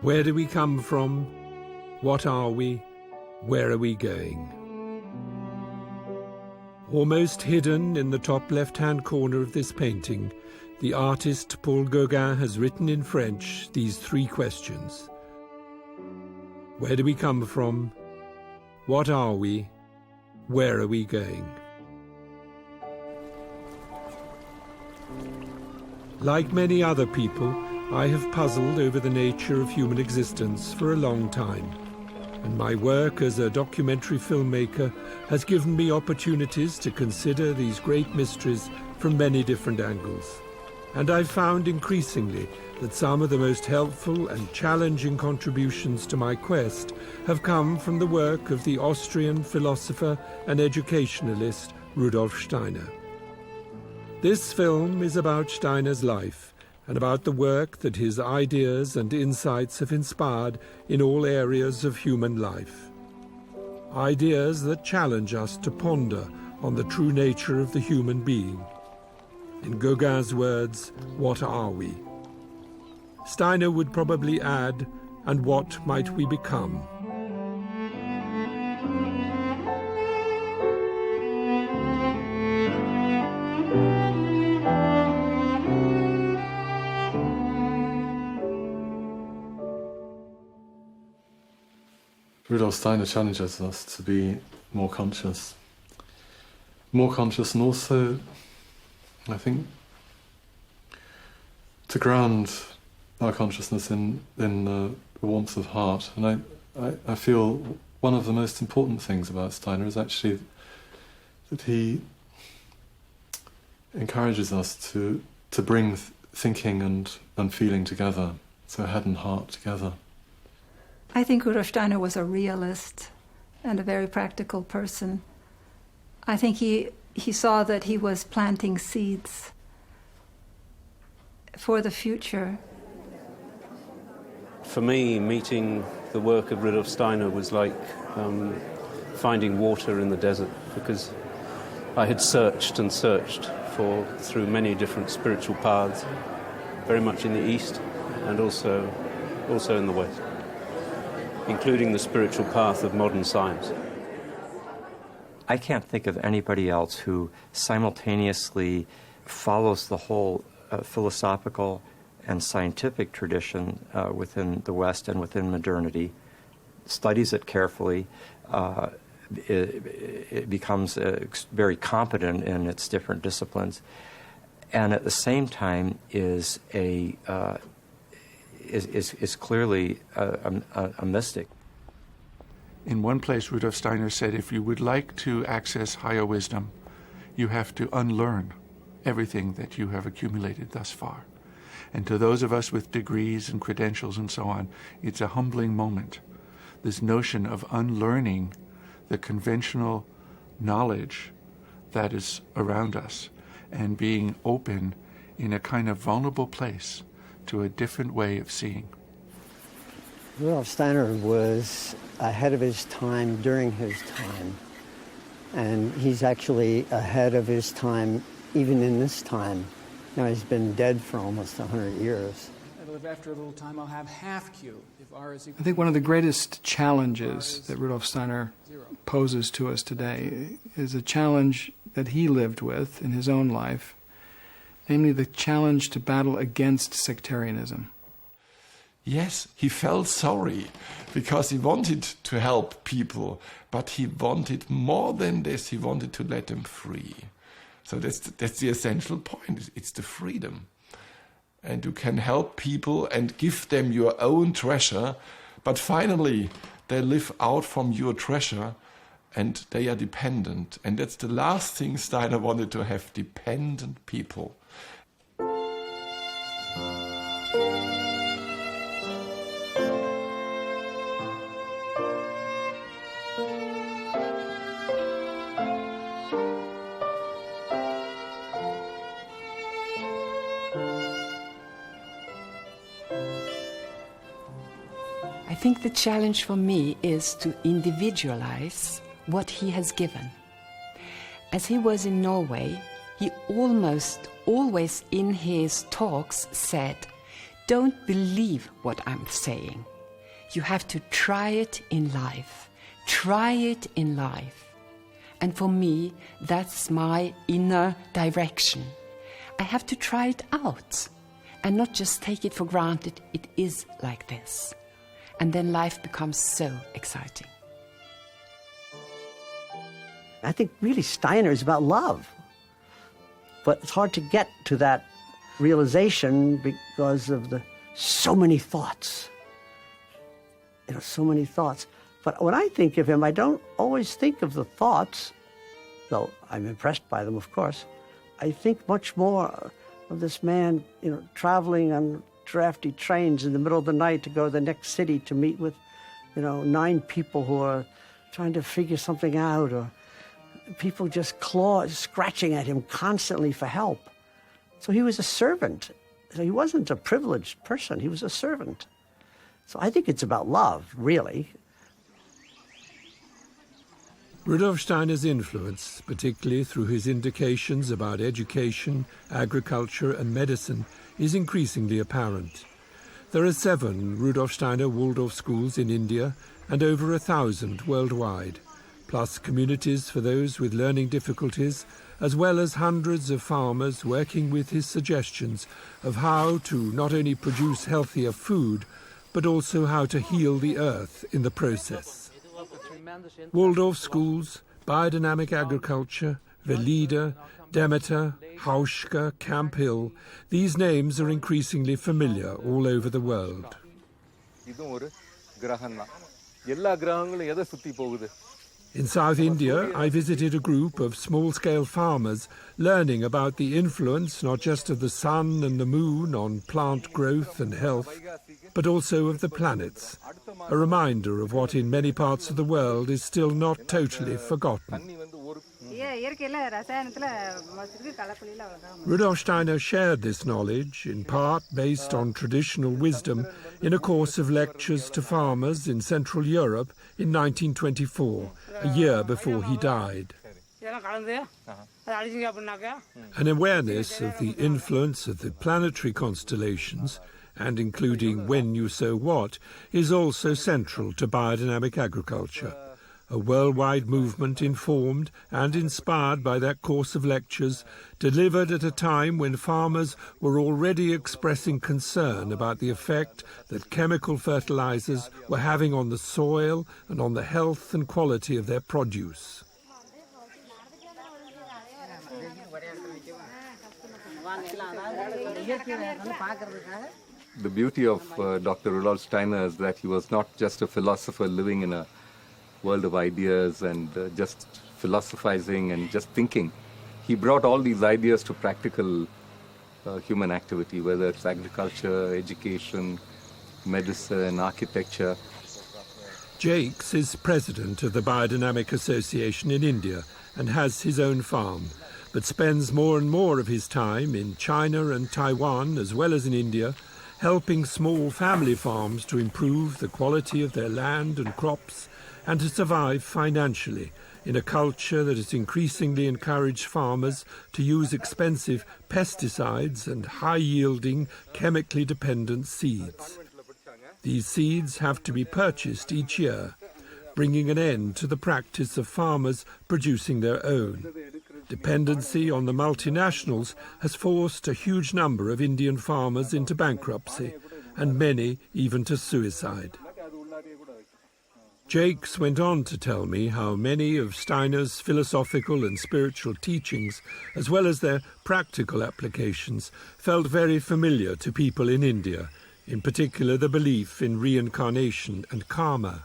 Where do we come from? What are we? Where are we going? Almost hidden in the top left-hand corner of this painting, the artist Paul Gauguin has written in French these three questions. Where do we come from? What are we? Where are we going? Like many other people, I have puzzled over the nature of human existence for a long time, and my work as a documentary filmmaker has given me opportunities to consider these great mysteries from many different angles. And I've found increasingly that some of the most helpful and challenging contributions to my quest have come from the work of the Austrian philosopher and educationalist Rudolf Steiner. This film is about Steiner's life and about the work that his ideas and insights have inspired in all areas of human life. Ideas that challenge us to ponder on the true nature of the human being. In Gauguin's words, what are we? Steiner would probably add, and what might we become? Rudolf Steiner challenges us to be more conscious. More conscious, and also, I think, to ground our consciousness in the warmth of heart. And I feel one of the most important things about Steiner is actually that he encourages us to bring thinking and feeling together, so head and heart together. I think Rudolf Steiner was a realist and a very practical person. I think he saw that he was planting seeds for the future. For me, meeting the work of Rudolf Steiner was like finding water in the desert, because I had searched and searched through many different spiritual paths, very much in the East and also in the West, including the spiritual path of modern science. I can't think of anybody else who simultaneously follows the whole philosophical and scientific tradition within the West and within modernity, studies it carefully, it becomes very competent in its different disciplines, and at the same time is clearly a mystic. In one place, Rudolf Steiner said, if you would like to access higher wisdom, you have to unlearn everything that you have accumulated thus far. And to those of us with degrees and credentials and so on, it's a humbling moment. This notion of unlearning the conventional knowledge that is around us and being open in a kind of vulnerable place to a different way of seeing. Rudolf Steiner was ahead of his time during his time, and he's actually ahead of his time even in this time. Now, he's been dead for almost 100 years. After a little time, I'll have half Q. If R is equal. I think one of the greatest challenges that Rudolf Steiner poses to us today is a challenge that he lived with in his own life, namely the challenge to battle against sectarianism. Yes, he felt sorry because he wanted to help people, but he wanted more than this. He wanted to let them free. So that's the essential point. It's the freedom. And you can help people and give them your own treasure, but finally they live out from your treasure and they are dependent. And that's the last thing Steiner wanted to have, dependent people. I think the challenge for me is to individualize what he has given. As he was in Norway, he almost always in his talks said, "Don't believe what I'm saying. You have to try it in life. Try it in life. And for me, that's my inner direction. I have to try it out and not just take it for granted it is like this. And then life becomes so exciting. I think really Steiner is about love. But it's hard to get to that realization because of so many thoughts. So many thoughts. But when I think of him, I don't always think of the thoughts, though I'm impressed by them, of course. I think much more of this man, traveling on drafty trains in the middle of the night to go to the next city to meet with, 9 people who are trying to figure something out, or people just scratching at him constantly for help. So he was a servant. So he wasn't a privileged person. He was a servant. So I think it's about love, really. Rudolf Steiner's influence, particularly through his indications about education, agriculture and medicine, is increasingly apparent. There are 7 Rudolf Steiner Waldorf schools in India and over 1,000 worldwide, plus communities for those with learning difficulties, as well as hundreds of farmers working with his suggestions of how to not only produce healthier food, but also how to heal the earth in the process. Waldorf schools, biodynamic agriculture, Velida, Demeter, Hauschka, Camp Hill, these names are increasingly familiar all over the world. In South India, I visited a group of small-scale farmers learning about the influence not just of the sun and the moon on plant growth and health, but also of the planets, a reminder of what in many parts of the world is still not totally forgotten. Rudolf Steiner shared this knowledge, in part based on traditional wisdom, in a course of lectures to farmers in Central Europe in 1924, a year before he died. An awareness of the influence of the planetary constellations, and including when you sow what, is also central to biodynamic agriculture, a worldwide movement informed and inspired by that course of lectures, delivered at a time when farmers were already expressing concern about the effect that chemical fertilizers were having on the soil and on the health and quality of their produce. The beauty of Dr. Rudolf Steiner is that he was not just a philosopher living in a world of ideas and just philosophizing and just thinking. He brought all these ideas to practical human activity, whether it's agriculture, education, medicine, architecture. Jakes is president of the Biodynamic Association in India and has his own farm, but spends more and more of his time in China and Taiwan, as well as in India, helping small family farms to improve the quality of their land and crops and to survive financially in a culture that has increasingly encouraged farmers to use expensive pesticides and high-yielding, chemically dependent seeds. These seeds have to be purchased each year, bringing an end to the practice of farmers producing their own. Dependency on the multinationals has forced a huge number of Indian farmers into bankruptcy, and many even to suicide. Jakes went on to tell me how many of Steiner's philosophical and spiritual teachings, as well as their practical applications, felt very familiar to people in India, in particular the belief in reincarnation and karma.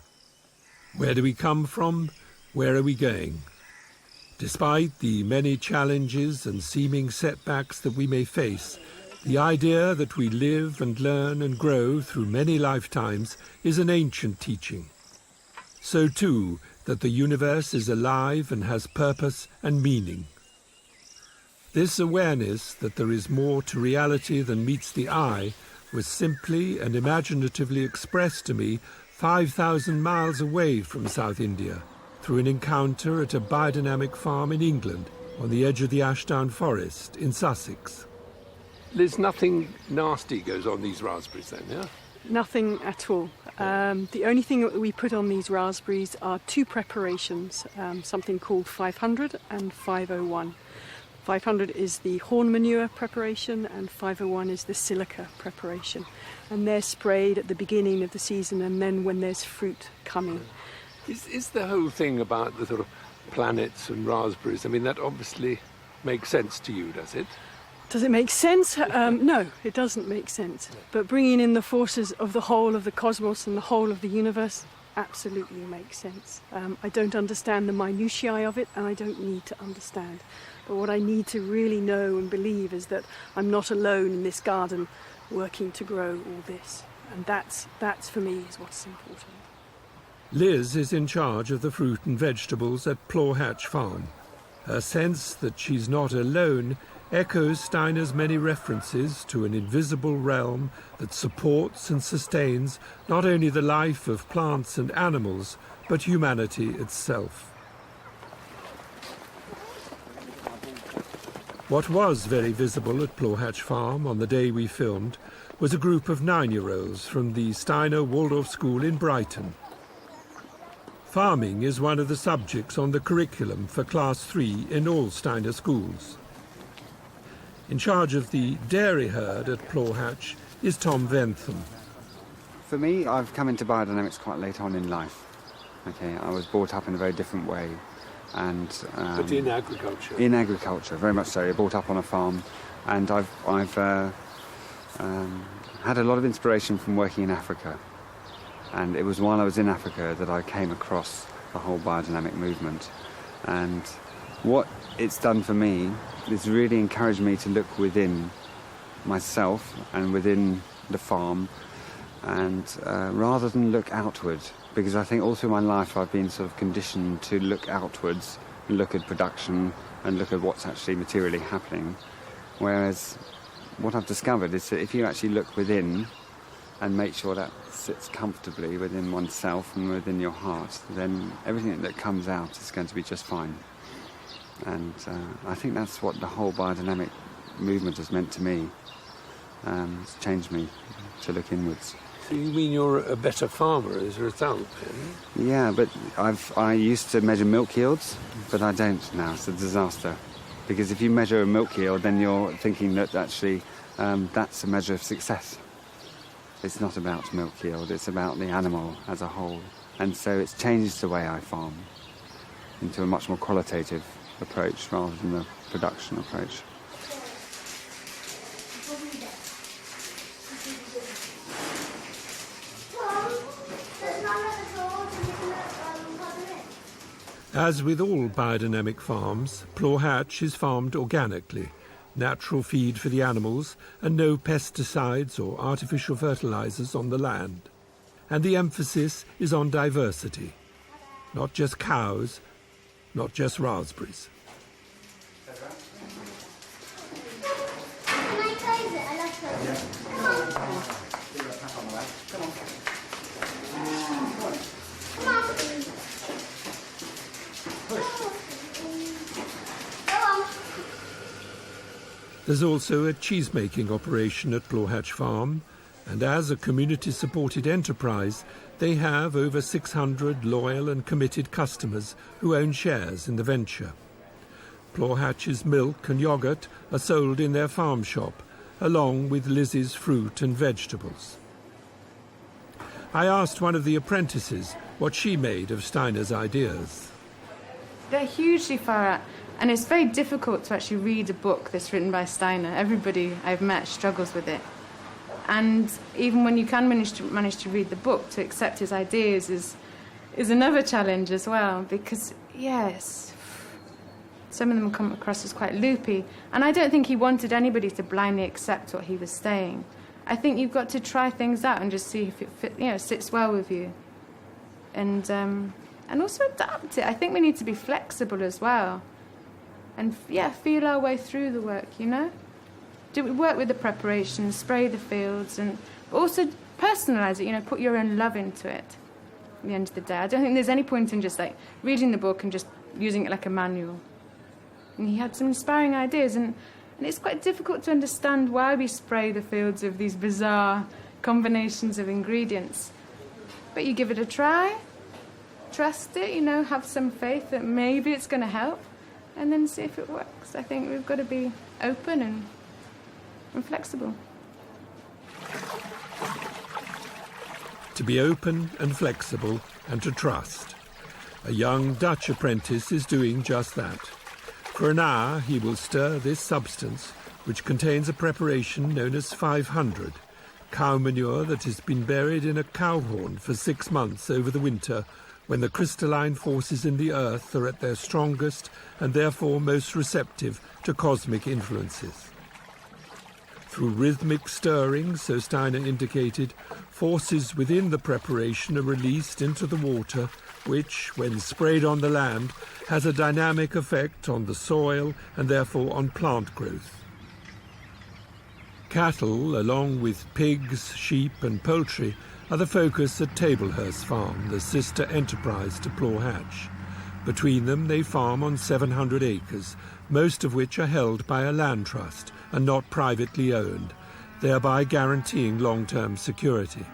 Where do we come from? Where are we going? Despite the many challenges and seeming setbacks that we may face, the idea that we live and learn and grow through many lifetimes is an ancient teaching. So too, that the universe is alive and has purpose and meaning. This awareness that there is more to reality than meets the eye was simply and imaginatively expressed to me 5,000 miles away from South India, through an encounter at a biodynamic farm in England, on the edge of the Ashdown Forest in Sussex. There's nothing nasty goes on these raspberries then, yeah? Nothing at all. The only thing that we put on these raspberries are two preparations, something called 500 and 501. 500 is the horn manure preparation and 501 is the silica preparation. And they're sprayed at the beginning of the season and then when there's fruit coming. Is the whole thing about the sort of planets and raspberries, I mean, that obviously makes sense to you, does it? Does it make sense? No, it doesn't make sense. But bringing in the forces of the whole of the cosmos and the whole of the universe absolutely makes sense. I don't understand the minutiae of it, and I don't need to understand. But what I need to really know and believe is that I'm not alone in this garden working to grow all this. And that's for me is what's important. Liz is in charge of the fruit and vegetables at Plawhatch Farm. Her sense that she's not alone echoes Steiner's many references to an invisible realm that supports and sustains not only the life of plants and animals, but humanity itself. What was very visible at Plawhatch Farm on the day we filmed was a group of 9-year-olds from the Steiner Waldorf School in Brighton. Farming is one of the subjects on the curriculum for Class 3 in all Steiner schools. In charge of the dairy herd at Plawhatch is Tom Ventham. For me, I've come into biodynamics quite late on in life. Okay, I was brought up in a very different way. But in agriculture? In agriculture, very much so. Brought up on a farm. And I've had a lot of inspiration from working in Africa. And it was while I was in Africa that I came across the whole biodynamic movement. And what it's done for me is really encouraged me to look within myself and within the farm, and rather than look outward, because I think all through my life I've been sort of conditioned to look outwards, look at production and look at what's actually materially happening. Whereas what I've discovered is that if you actually look within and make sure that sits comfortably within oneself and within your heart, then everything that comes out is going to be just fine. And I think that's what the whole biodynamic movement has meant to me. It's changed me to look inwards. So you mean you're a better farmer as a result, then? Yeah, but I used to measure milk yields, but I don't now. It's a disaster. Because if you measure a milk yield, then you're thinking that actually that's a measure of success. It's not about milk yield, it's about the animal as a whole. And so it's changed the way I farm into a much more qualitative approach rather than the production approach. As with all biodynamic farms, Plawhatch is farmed organically, natural feed for the animals and no pesticides or artificial fertilizers on the land. And the emphasis is on diversity. Not just cows, not just raspberries. There's also a cheese-making operation at Plawhatch Farm, and as a community-supported enterprise, they have over 600 loyal and committed customers who own shares in the venture. Plawhatch's milk and yoghurt are sold in their farm shop, along with Liz's fruit and vegetables. I asked one of the apprentices what she made of Steiner's ideas. They're hugely far out. And it's very difficult to actually read a book that's written by Steiner. Everybody I've met struggles with it. And even when you can manage to read the book, to accept his ideas is another challenge as well. Because, yes, some of them come across as quite loopy. And I don't think he wanted anybody to blindly accept what he was saying. I think you've got to try things out and just see if it sits well with you. And also adapt it. I think we need to be flexible as well. And, feel our way through the work, work with the preparation, spray the fields, and also personalise it, put your own love into it at the end of the day. I don't think there's any point in just, reading the book and just using it like a manual. And he had some inspiring ideas, and it's quite difficult to understand why we spray the fields of these bizarre combinations of ingredients. But you give it a try, trust it, have some faith that maybe it's going to help, and then see if it works. I think we've got to be open and flexible. To be open and flexible and to trust. A young Dutch apprentice is doing just that. For an hour he will stir this substance, which contains a preparation known as 500, cow manure that has been buried in a cow horn for 6 months over the winter, when the crystalline forces in the earth are at their strongest and therefore most receptive to cosmic influences. Through rhythmic stirring, so Steiner indicated, forces within the preparation are released into the water, which, when sprayed on the land, has a dynamic effect on the soil and therefore on plant growth. Cattle, along with pigs, sheep and poultry, are the focus at Tablehurst Farm, the sister enterprise to Plaw Hatch. Between them they farm on 700 acres, most of which are held by a land trust and not privately owned, thereby guaranteeing long-term security.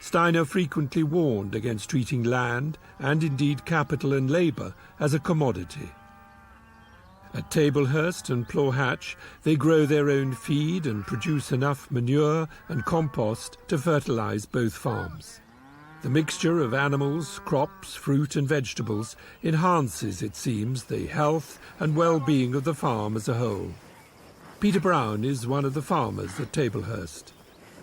Steiner frequently warned against treating land, and indeed capital and labour, as a commodity. At Tablehurst and Plaw Hatch, they grow their own feed and produce enough manure and compost to fertilise both farms. The mixture of animals, crops, fruit and vegetables enhances, it seems, the health and well-being of the farm as a whole. Peter Brown is one of the farmers at Tablehurst.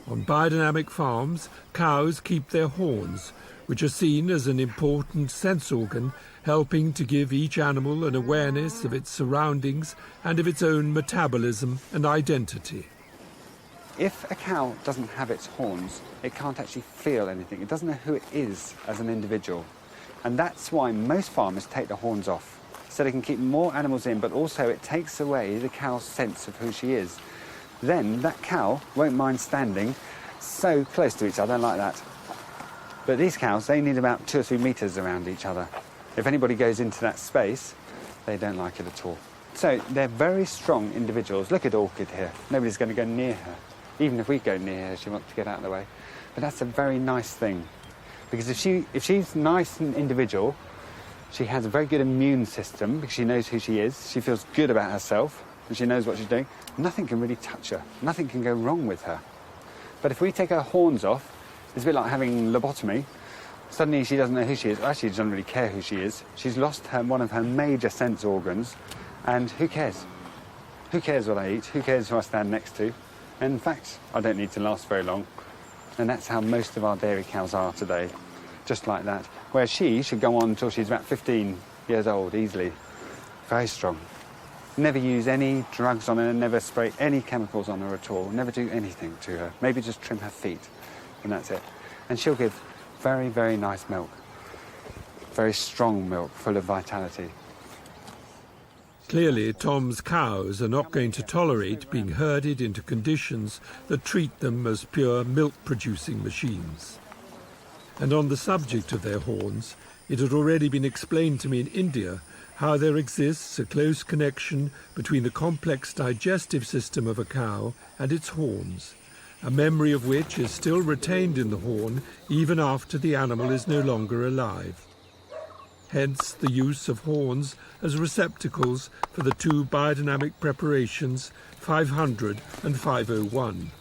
On biodynamic farms, cows keep their horns, which are seen as an important sense organ, helping to give each animal an awareness of its surroundings and of its own metabolism and identity. If a cow doesn't have its horns, it can't actually feel anything. It doesn't know who it is as an individual. And that's why most farmers take the horns off, so they can keep more animals in, but also it takes away the cow's sense of who she is. Then that cow won't mind standing so close to each other like that. But these cows, they need about 2 or 3 metres around each other. If anybody goes into that space, they don't like it at all. So they're very strong individuals. Look at Orchid here. Nobody's going to go near her. Even if we go near her, she wants to get out of the way. But that's a very nice thing. Because if she's nice and individual, she has a very good immune system because she knows who she is. She feels good about herself and she knows what she's doing. Nothing can really touch her. Nothing can go wrong with her. But if we take her horns off, it's a bit like having lobotomy. Suddenly she doesn't know who she is. Actually, she doesn't really care who she is. She's lost one of her major sense organs. And who cares? Who cares what I eat? Who cares who I stand next to? And in fact, I don't need to last very long. And that's how most of our dairy cows are today. Just like that. Whereas she should go on until she's about 15 years old, easily. Very strong. Never use any drugs on her, never spray any chemicals on her at all, never do anything to her. Maybe just trim her feet, and that's it. And she'll give very, very nice milk. Very strong milk, full of vitality. Clearly, Tom's cows are not going to tolerate being herded into conditions that treat them as pure milk-producing machines. And on the subject of their horns, it had already been explained to me in India how there exists a close connection between the complex digestive system of a cow and its horns, a memory of which is still retained in the horn even after the animal is no longer alive. Hence the use of horns as receptacles for the 2 biodynamic preparations, 500 and 501.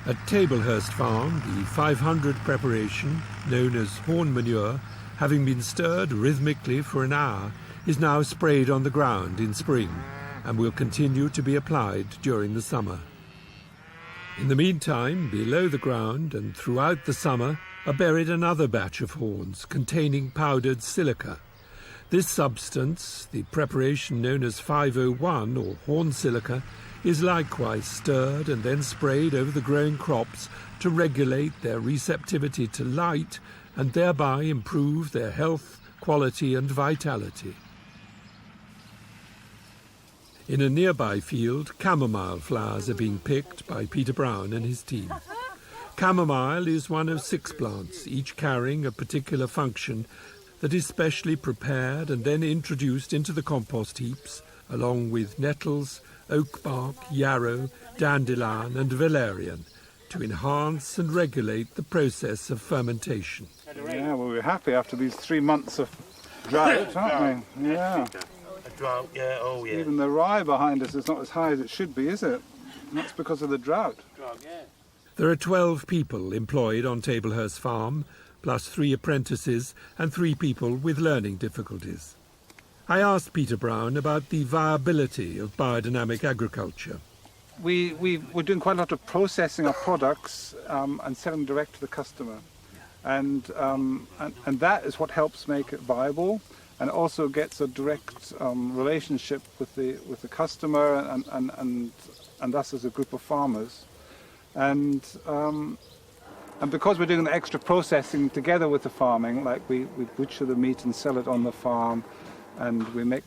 At Tablehurst Farm, the 500 preparation, known as horn manure, having been stirred rhythmically for an hour, is now sprayed on the ground in spring and will continue to be applied during the summer. In the meantime, below the ground and throughout the summer are buried another batch of horns containing powdered silica. This substance, the preparation known as 501 or horn silica, is likewise stirred and then sprayed over the growing crops to regulate their receptivity to light and thereby improve their health, quality and vitality. In a nearby field, chamomile flowers are being picked by Peter Brown and his team. Chamomile is one of 6 plants, each carrying a particular function that is specially prepared and then introduced into the compost heaps along with nettles, oak bark, yarrow, dandelion and valerian, to enhance and regulate the process of fermentation. Yeah, well, we're happy after these 3 months of drought, aren't we? Yeah. A drought, yeah, oh yeah. Even the rye behind us is not as high as it should be, is it? And that's because of the drought. There are 12 people employed on Tablehurst Farm, plus 3 apprentices and 3 people with learning difficulties. I asked Peter Brown about the viability of biodynamic agriculture. We're doing quite a lot of processing of products and selling direct to the customer. And that is what helps make it viable, and also gets a direct relationship with the customer and us as a group of farmers. And because we're doing the extra processing together with the farming, like we butcher the meat and sell it on the farm, and we make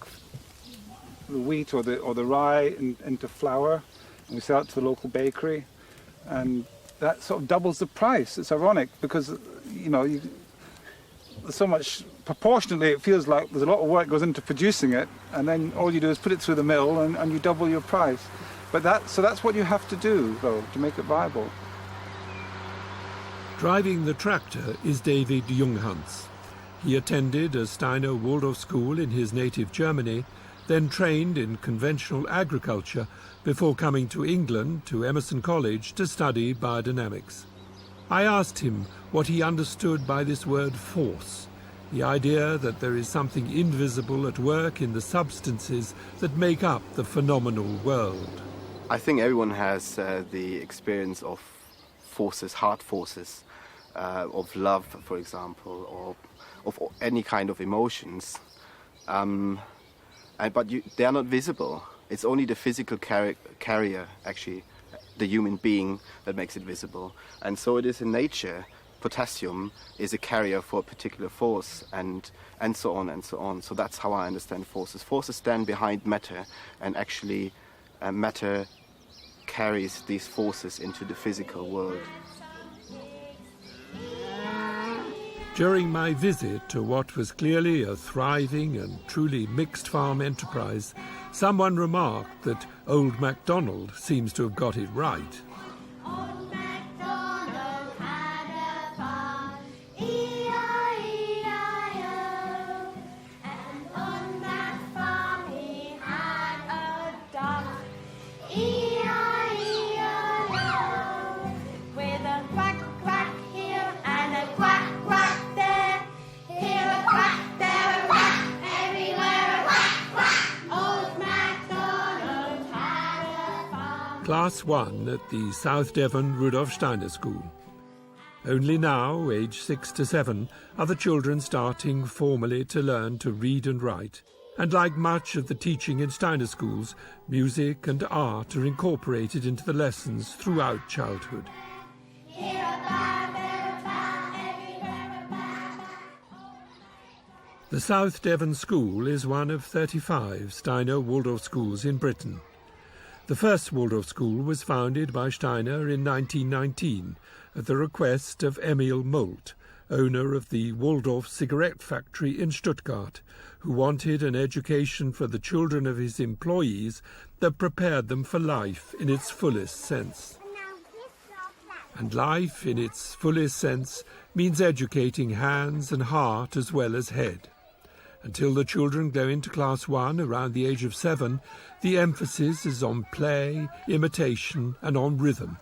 the wheat or the rye into flour, and we sell it to the local bakery, and that sort of doubles the price. It's ironic because, you know, there's so much, proportionately it feels like there's a lot of work goes into producing it, and then all you do is put it through the mill and you double your price. But that's what you have to do, though, to make it viable. Driving the tractor is David Junghans. He attended a Steiner Waldorf school in his native Germany, then trained in conventional agriculture before coming to England to Emerson College to study biodynamics. I asked him what he understood by this word force, the idea that there is something invisible at work in the substances that make up the phenomenal world. I think everyone has the experience of forces, hard forces, of love, for example, or of any kind of emotions. But they are not visible. It's only the physical carrier, actually, the human being, that makes it visible. And so it is in nature. Potassium is a carrier for a particular force, and so on and so on. So that's how I understand forces. Forces stand behind matter, and actually matter carries these forces into the physical world. During my visit to what was clearly a thriving and truly mixed farm enterprise, someone remarked that Old MacDonald seems to have got it right. Class 1 at the South Devon Rudolf Steiner School. Only now, aged 6 to 7, are the children starting formally to learn to read and write. And like much of the teaching in Steiner schools, music and art are incorporated into the lessons throughout childhood. The South Devon School is one of 35 Steiner Waldorf schools in Britain. The first Waldorf school was founded by Steiner in 1919 at the request of Emil Molt, owner of the Waldorf cigarette factory in Stuttgart, who wanted an education for the children of his employees that prepared them for life in its fullest sense. And life in its fullest sense means educating hands and heart as well as head. Until the children go into Class 1 around the age of 7, the emphasis is on play, imitation and on rhythm.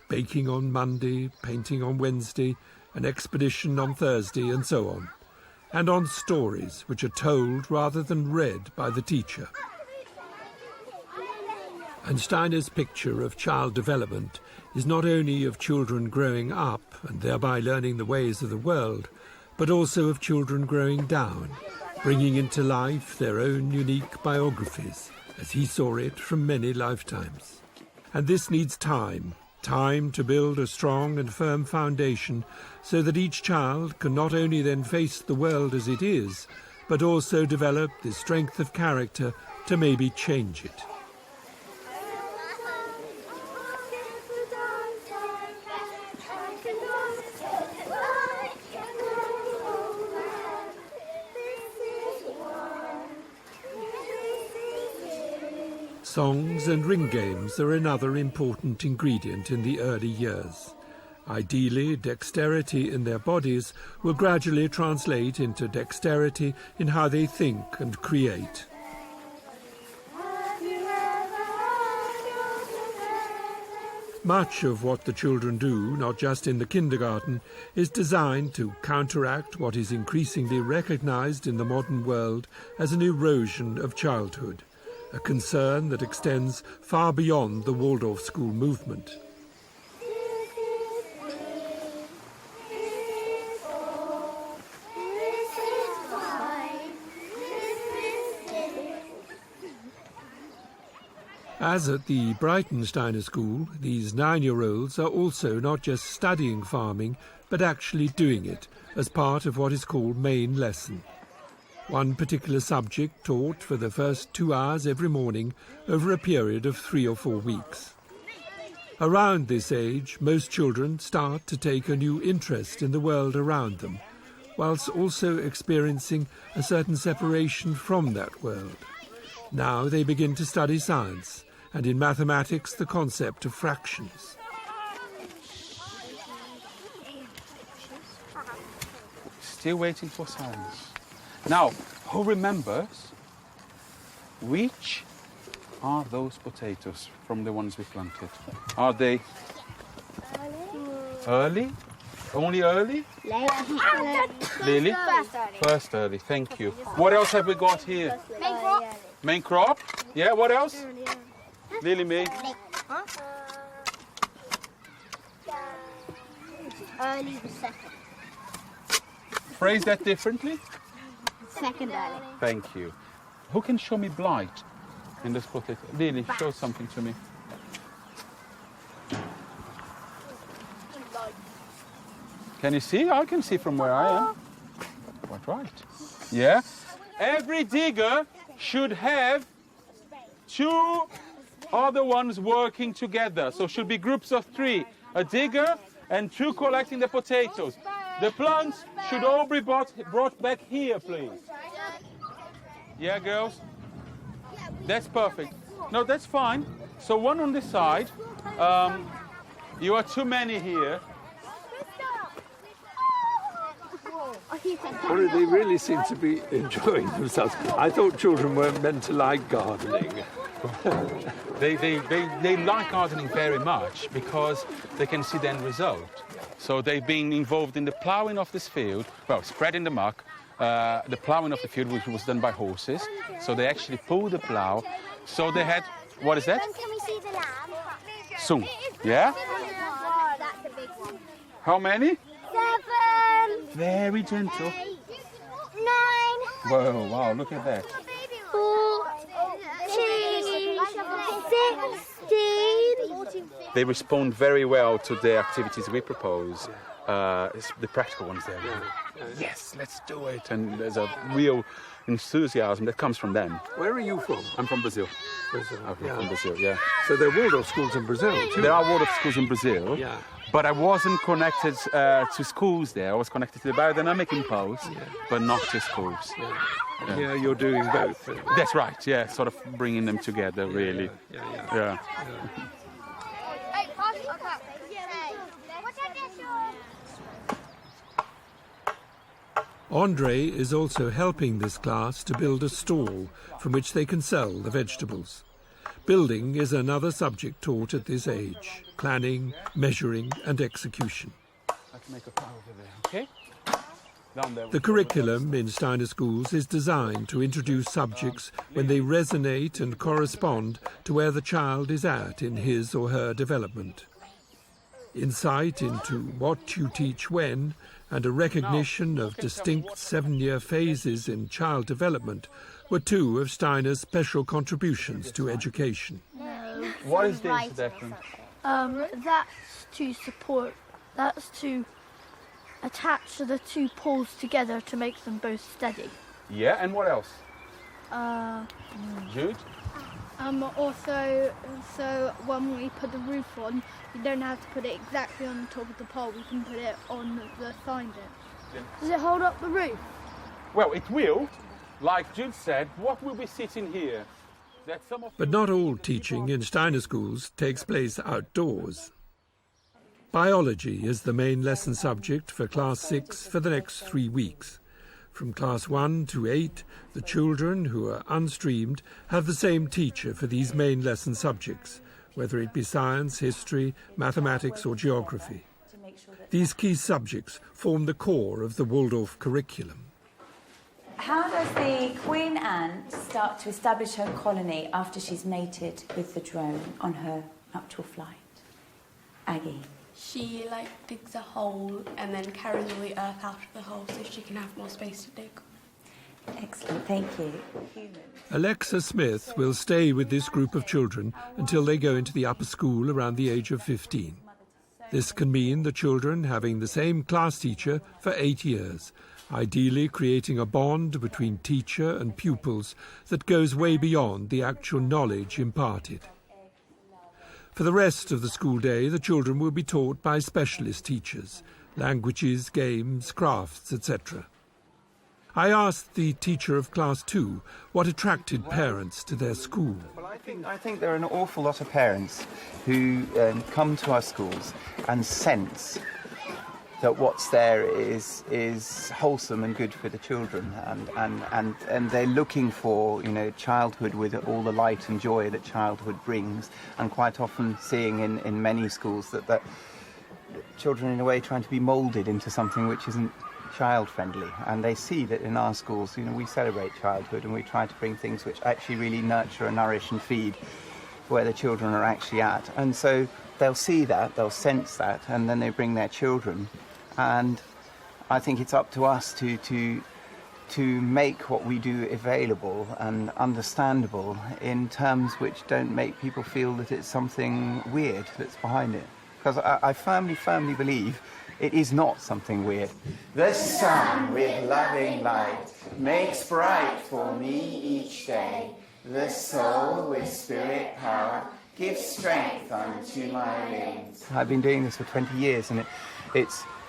Baking on Monday, painting on Wednesday, an expedition on Thursday and so on. And on stories which are told rather than read by the teacher. And Steiner's picture of child development is not only of children growing up and thereby learning the ways of the world, but also of children growing down, bringing into life their own unique biographies, as he saw it from many lifetimes. And this needs time to build a strong and firm foundation so that each child can not only then face the world as it is, but also develop the strength of character to maybe change it. Songs and ring games are another important ingredient in the early years. Ideally, dexterity in their bodies will gradually translate into dexterity in how they think and create. Much of what the children do, not just in the kindergarten, is designed to counteract what is increasingly recognized in the modern world as an erosion of childhood, a concern that extends far beyond the Waldorf school movement. As at the Brighton Steiner School, these 9-year-olds are also not just studying farming, but actually doing it as part of what is called main lesson. One particular subject taught for the first 2 hours every morning over a period of 3 or 4 weeks. Around this age, most children start to take a new interest in the world around them, whilst also experiencing a certain separation from that world. Now they begin to study science, and in mathematics the concept of fractions. Still waiting for science. Now, who remembers which are those potatoes from the ones we planted? Are they early? Only early? Lily? First early, thank you. What else have we got here? Main crop. Main crop? Yeah, what else? Lily, me? Early the second. Phrase that differently? Second early. Thank you. Who can show me blight in this potato? Lily, show something to me. Can you see? I can see from where I am. Quite right. Yeah? Every digger should have 2 other ones working together. So should be groups of 3. A digger and 2 collecting the potatoes. The plants should all be brought back here, please. Yeah, girls? That's perfect. No, that's fine. So one on this side. You are too many here. Well, they really seem to be enjoying themselves. I thought children weren't meant to like gardening. They like gardening very much because they can see the end result. So they've been involved in the ploughing of this field, well, spreading the muck, the ploughing of the field, which was done by horses. So they actually pull the plough. So they had, what is that? Can we see the lamb? Soon. Yeah? Oh, that's a big one. How many? 7. Very gentle. 9. Whoa, wow, look at that. 14. 16. They respond very well to the activities we propose. It's the practical ones there. Yes, let's do it. And there's a real enthusiasm that comes from them. Where are you from? I'm from Brazil. Brazil. I'm from Brazil, yeah. So there are Waldorf schools in Brazil, too? There are Waldorf schools in Brazil. Yeah. But I wasn't connected to schools there. I was connected to the biodynamic impulse, but not to schools. Yeah. Here you're doing both. That's right, yeah, sort of bringing them together, really. Yeah. Andre is also helping this class to build a stall from which they can sell the vegetables. Building is another subject taught at this age: planning, measuring and execution. I can make a pile over there, okay? Down there. The curriculum in Steiner schools is designed to introduce subjects when they resonate and correspond to where the child is at in his or her development. Insight into what you teach when, and a recognition of distinct 7-year phases in child development were 2 of Steiner's special contributions to education. What is this, Declan? That's to support, that's to attach the 2 poles together to make them both steady. Yeah, and what else? Jude? Also, so when we put the roof on, you don't have to put it exactly on the top of the pole, we can put it on the sign. Does it hold up the roof? Well, it will. Like Jude said, what will be sitting here? But not all teaching in Steiner schools takes place outdoors. Biology is the main lesson subject for Class 6 for the next 3 weeks. From Class 1 to 8, the children who are unstreamed have the same teacher for these main lesson subjects, whether it be science, history, mathematics or geography. These key subjects form the core of the Waldorf curriculum. How does the queen ant start to establish her colony after she's mated with the drone on her nuptial flight? Aggie? She digs a hole and then carries all the earth out of the hole so she can have more space to dig. Excellent, thank you. Alexa Smith will stay with this group of children until they go into the upper school around the age of 15. This can mean the children having the same class teacher for 8 years, ideally creating a bond between teacher and pupils that goes way beyond the actual knowledge imparted. For the rest of the school day, the children will be taught by specialist teachers, languages, games, crafts, etc. I asked the teacher of Class 2 what attracted parents to their school. Well, I think there are an awful lot of parents who come to our schools and sense that what's there is wholesome and good for the children, and they're looking for childhood with all the light and joy that childhood brings, and quite often seeing in many schools that children in a way trying to be moulded into something which isn't child-friendly, and they see that in our schools we celebrate childhood and we try to bring things which actually really nurture and nourish and feed where the children are actually at, and so they'll see that, they'll sense that, and then they bring their children. And I think it's up to us to make what we do available and understandable in terms which don't make people feel that it's something weird that's behind it. Because I firmly, firmly believe it is not something weird. The sun with loving light makes bright for me each day. The soul with spirit power gives strength unto my limbs. I've been doing this for 20 years, and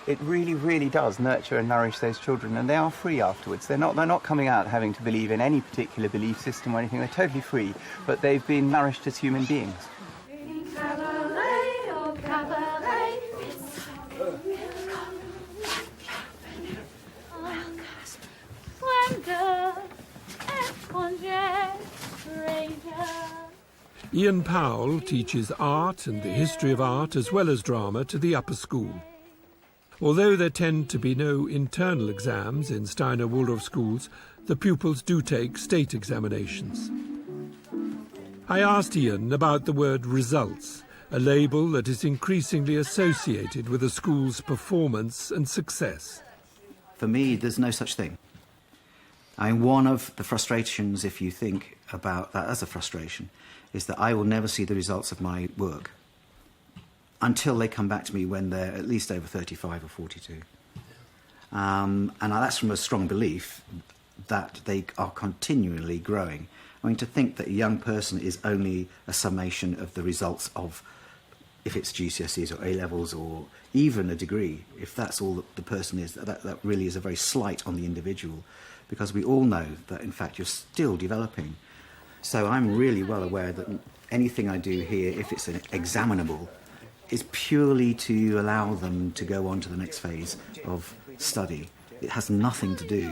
it really, really does nurture and nourish those children, and they are free afterwards. They're not coming out having to believe in any particular belief system or anything. They're totally free, but they've been nourished as human beings. Ian Powell teaches art and the history of art as well as drama to the upper school. Although there tend to be no internal exams in Steiner Waldorf schools, the pupils do take state examinations. I asked Ian about the word results, a label that is increasingly associated with a school's performance and success. For me, there's no such thing. One of the frustrations, if you think about that as a frustration, is that I will never see the results of my work until they come back to me when they're at least over 35 or 42. And that's from a strong belief that they are continually growing. I mean, to think that a young person is only a summation of the results of, if it's GCSEs or A-levels or even a degree, if that's all that the person is, that really is a very slight on the individual, because we all know that, in fact, you're still developing. So I'm really well aware that anything I do here, if it's an examinable, is purely to allow them to go on to the next phase of study. It has nothing to do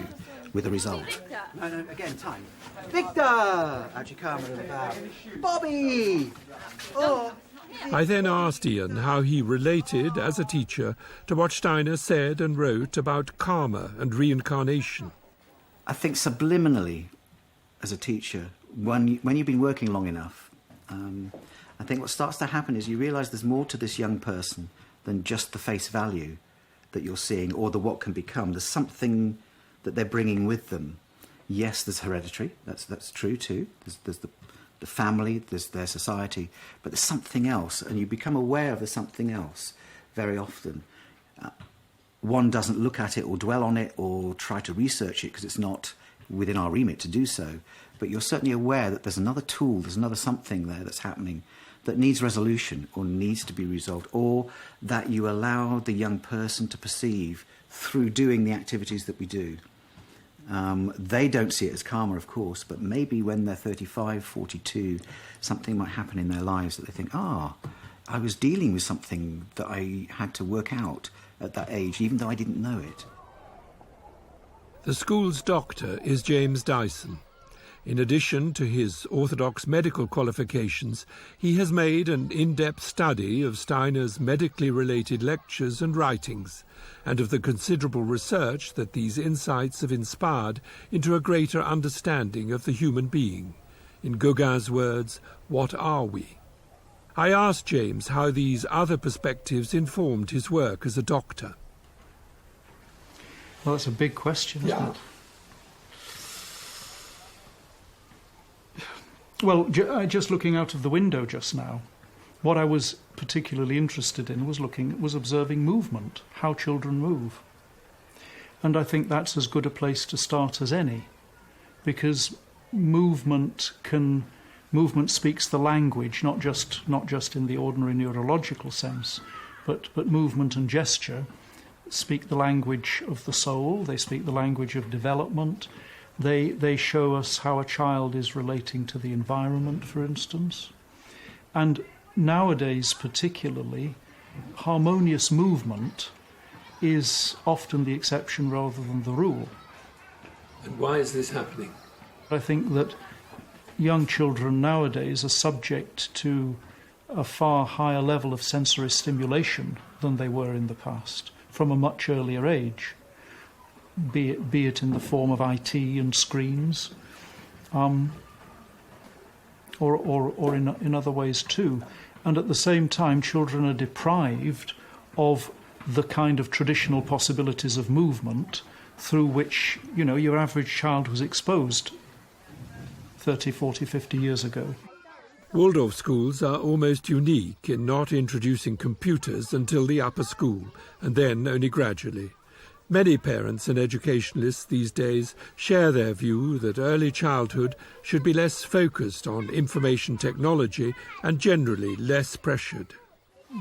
with the result. No, again, time. Victor! How'd you come about? Bobby! Oh! I then asked Ian how he related, as a teacher, to what Steiner said and wrote about karma and reincarnation. I think subliminally, as a teacher, when you've been working long enough, I think what starts to happen is you realise there's more to this young person than just the face value that you're seeing or the what can become. There's something that they're bringing with them. Yes, there's hereditary, that's true too. There's the family, there's their society, but there's something else, and you become aware of the something else very often. One doesn't look at it or dwell on it or try to research it because it's not within our remit to do so, but you're certainly aware that there's another tool, there's another something there that's happening that needs resolution or needs to be resolved, or that you allow the young person to perceive through doing the activities that we do. They don't see it as karma, of course, but maybe when they're 35, 42, something might happen in their lives that they think, I was dealing with something that I had to work out at that age, even though I didn't know it. The school's doctor is James Dyson. In addition to his orthodox medical qualifications, he has made an in-depth study of Steiner's medically related lectures and writings, and of the considerable research that these insights have inspired into a greater understanding of the human being. In Gauguin's words, what are we? I asked James how these other perspectives informed his work as a doctor. Well, that's a big question, isn't it? Well, just looking out of the window just now, what I was particularly interested in was observing movement, how children move. And I think that's as good a place to start as any, because movement speaks the language, not just in the ordinary neurological sense, but movement and gesture speak the language of the soul, they speak the language of development. They show us how a child is relating to the environment, for instance. And nowadays, particularly, harmonious movement is often the exception rather than the rule. And why is this happening? I think that young children nowadays are subject to a far higher level of sensory stimulation than they were in the past, from a much earlier age. Be it in the form of IT and screens, or in other ways too. And at the same time, children are deprived of the kind of traditional possibilities of movement through which, your average child was exposed 30, 40, 50 years ago. Waldorf schools are almost unique in not introducing computers until the upper school, and then only gradually. Many parents and educationalists these days share their view that early childhood should be less focused on information technology and generally less pressured.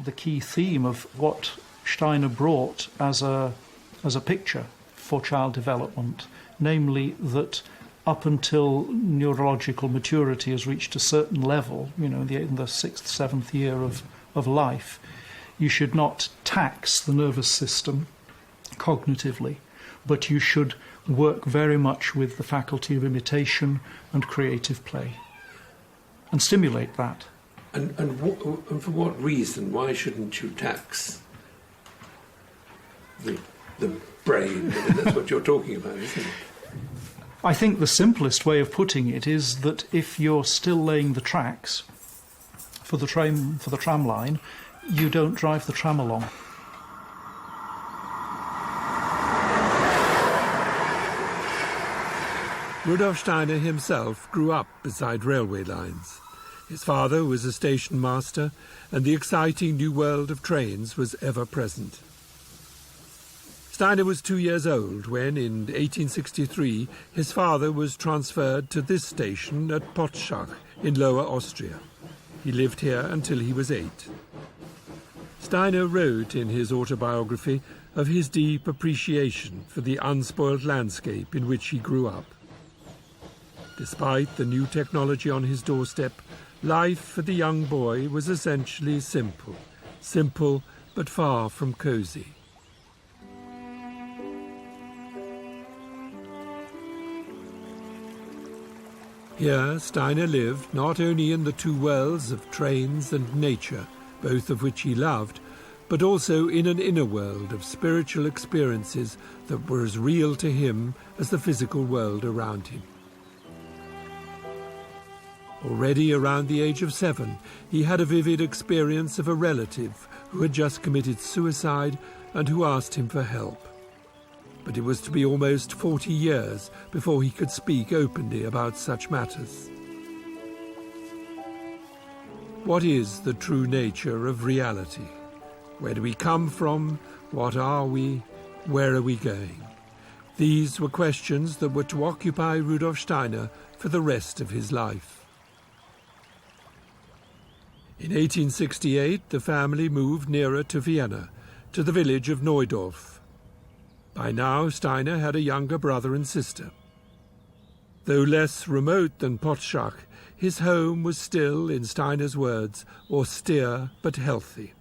The key theme of what Steiner brought as a picture for child development, namely that up until neurological maturity has reached a certain level, in the 6th, 7th year of life, you should not tax the nervous system cognitively, but you should work very much with the faculty of imitation and creative play and stimulate that. And for what reason? Why shouldn't you tax the brain? I mean, that's what you're talking about, isn't it? I think the simplest way of putting it is that if you're still laying the tracks for the tram line, you don't drive the tram along. Rudolf Steiner himself grew up beside railway lines. His father was a station master, and the exciting new world of trains was ever present. Steiner was 2 years old when, in 1863, his father was transferred to this station at Potschach in Lower Austria. He lived here until he was 8. Steiner wrote in his autobiography of his deep appreciation for the unspoiled landscape in which he grew up. Despite the new technology on his doorstep, life for the young boy was essentially simple but far from cosy. Here, Steiner lived not only in the two worlds of trains and nature, both of which he loved, but also in an inner world of spiritual experiences that were as real to him as the physical world around him. Already around the age of 7, he had a vivid experience of a relative who had just committed suicide and who asked him for help. But it was to be almost 40 years before he could speak openly about such matters. What is the true nature of reality? Where do we come from? What are we? Where are we going? These were questions that were to occupy Rudolf Steiner for the rest of his life. In 1868, the family moved nearer to Vienna, to the village of Neudorf. By now, Steiner had a younger brother and sister. Though less remote than Potschach, his home was still, in Steiner's words, austere but healthy.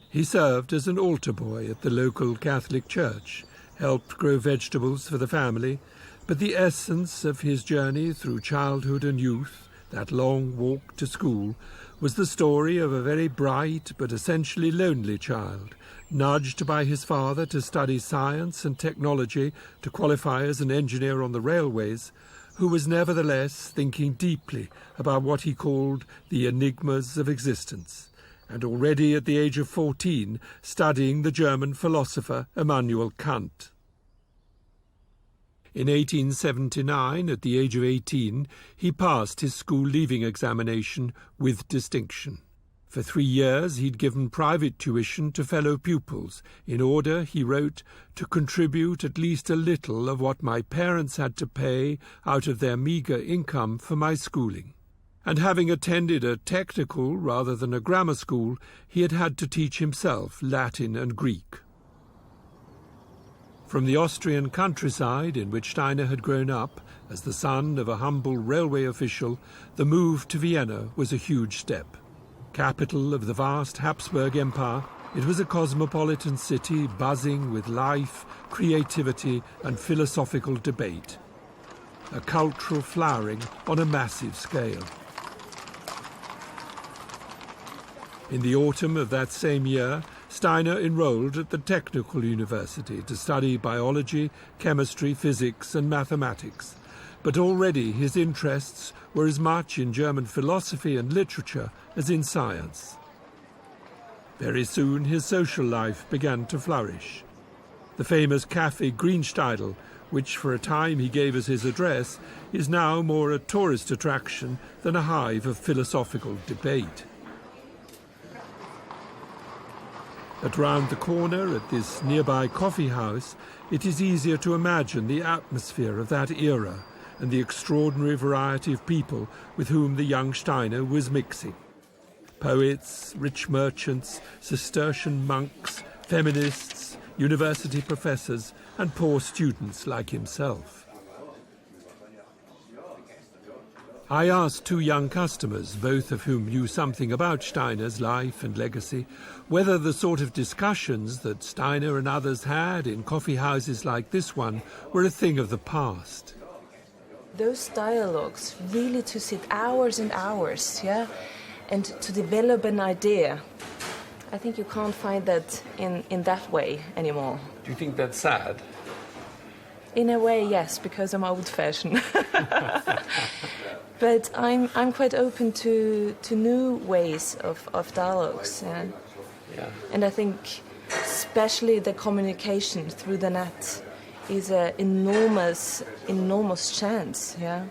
He served as an altar boy at the local Catholic church, helped grow vegetables for the family, but the essence of his journey through childhood and youth, that long walk to school, was the story of a very bright but essentially lonely child, nudged by his father to study science and technology to qualify as an engineer on the railways, who was nevertheless thinking deeply about what he called the enigmas of existence, and already at the age of 14 studying the German philosopher Immanuel Kant. In 1879, at the age of 18, he passed his school leaving examination with distinction. For 3 years he'd given private tuition to fellow pupils in order, he wrote, to contribute at least a little of what my parents had to pay out of their meagre income for my schooling. And having attended a technical rather than a grammar school, he had had to teach himself Latin and Greek. From the Austrian countryside in which Steiner had grown up, as the son of a humble railway official, the move to Vienna was a huge step. Capital of the vast Habsburg Empire, it was a cosmopolitan city buzzing with life, creativity and philosophical debate. A cultural flowering on a massive scale. In the autumn of that same year, Steiner enrolled at the Technical University to study biology, chemistry, physics and mathematics. But already his interests were as much in German philosophy and literature as in science. Very soon his social life began to flourish. The famous Café Grünsteidl, which for a time he gave as his address, is now more a tourist attraction than a hive of philosophical debate. At round the corner at this nearby coffee house, it is easier to imagine the atmosphere of that era and the extraordinary variety of people with whom the young Steiner was mixing. Poets, rich merchants, Cistercian monks, feminists, university professors, and poor students like himself. I asked 2 young customers, both of whom knew something about Steiner's life and legacy, whether the sort of discussions that Steiner and others had in coffee houses like this one were a thing of the past. Those dialogues, really to sit hours and hours, yeah, and to develop an idea. I think you can't find that in that way anymore. Do you think that's sad? In a way, yes, because I'm old-fashioned. But I'm quite open to new ways of dialogues. Yeah. Yeah. And I think especially the communication through the net is an enormous chance. Yeah.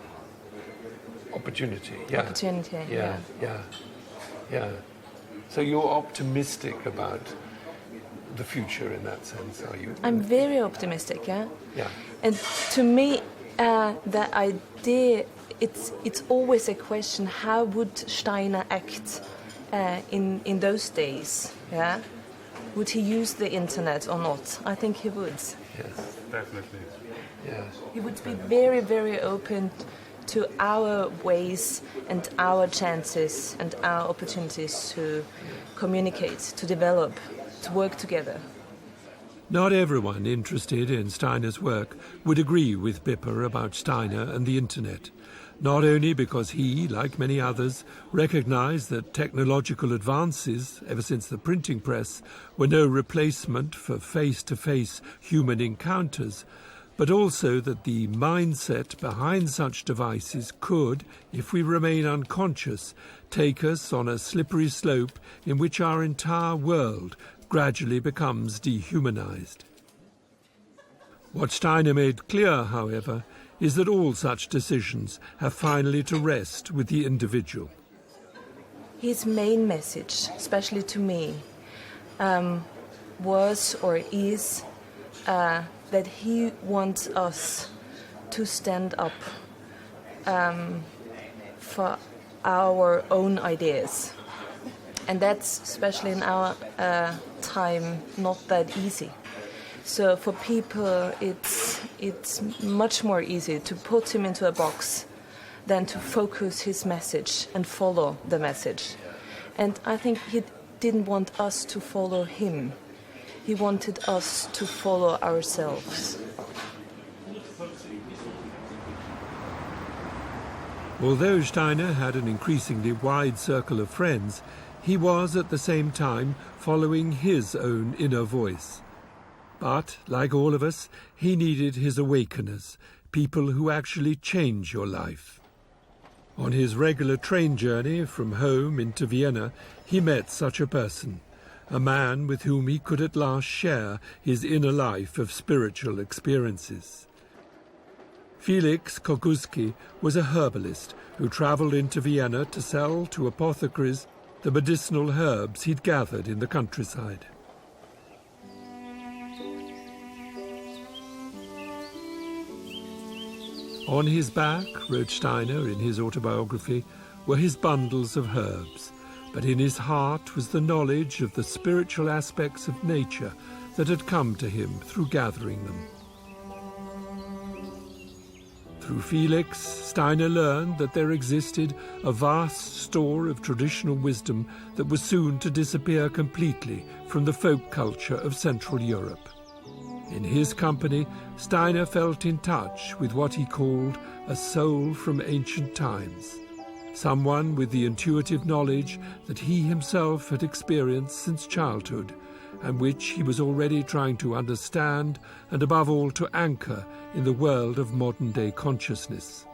Opportunity. Yeah. Opportunity. Yeah. Yeah. Yeah. So you're optimistic about the future in that sense, are you? I'm very optimistic. Yeah. Yeah. And to me, the idea. It's always a question: how would Steiner act in those days? Yeah, would he use the internet or not? I think he would. Yes, definitely. Yes. He would be very, very open to our ways and our chances and our opportunities to communicate, to develop, to work together. Not everyone interested in Steiner's work would agree with Bipper about Steiner and the internet. Not only because he, like many others, recognized that technological advances, ever since the printing press, were no replacement for face-to-face human encounters, but also that the mindset behind such devices could, if we remain unconscious, take us on a slippery slope in which our entire world gradually becomes dehumanized. What Steiner made clear, however, is that all such decisions have finally to rest with the individual. His main message, especially to me, was or is that he wants us to stand up for our own ideas. And that's, especially in our time, not that easy. So for people, it's much more easy to put him into a box than to focus his message and follow the message. And I think he didn't want us to follow him. He wanted us to follow ourselves. Although Steiner had an increasingly wide circle of friends, he was at the same time following his own inner voice. But, like all of us, he needed his awakeners, people who actually change your life. On his regular train journey from home into Vienna, he met such a person, a man with whom he could at last share his inner life of spiritual experiences. Felix Kokuski was a herbalist who travelled into Vienna to sell to apothecaries the medicinal herbs he'd gathered in the countryside. On his back, wrote Steiner in his autobiography, were his bundles of herbs, but in his heart was the knowledge of the spiritual aspects of nature that had come to him through gathering them. Through Felix, Steiner learned that there existed a vast store of traditional wisdom that was soon to disappear completely from the folk culture of Central Europe. In his company, Steiner felt in touch with what he called a soul from ancient times, someone with the intuitive knowledge that he himself had experienced since childhood, and which he was already trying to understand and above all to anchor in the world of modern-day consciousness.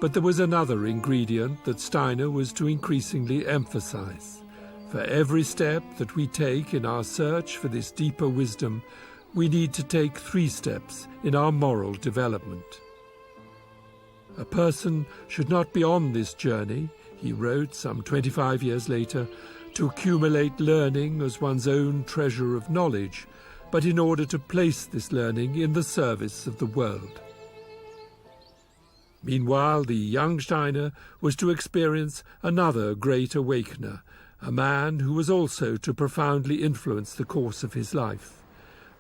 But there was another ingredient that Steiner was to increasingly emphasize. For every step that we take in our search for this deeper wisdom, we need to take 3 steps in our moral development. A person should not be on this journey, he wrote some 25 years later, to accumulate learning as one's own treasure of knowledge, but in order to place this learning in the service of the world. Meanwhile, the young Steiner was to experience another great awakener, a man who was also to profoundly influence the course of his life.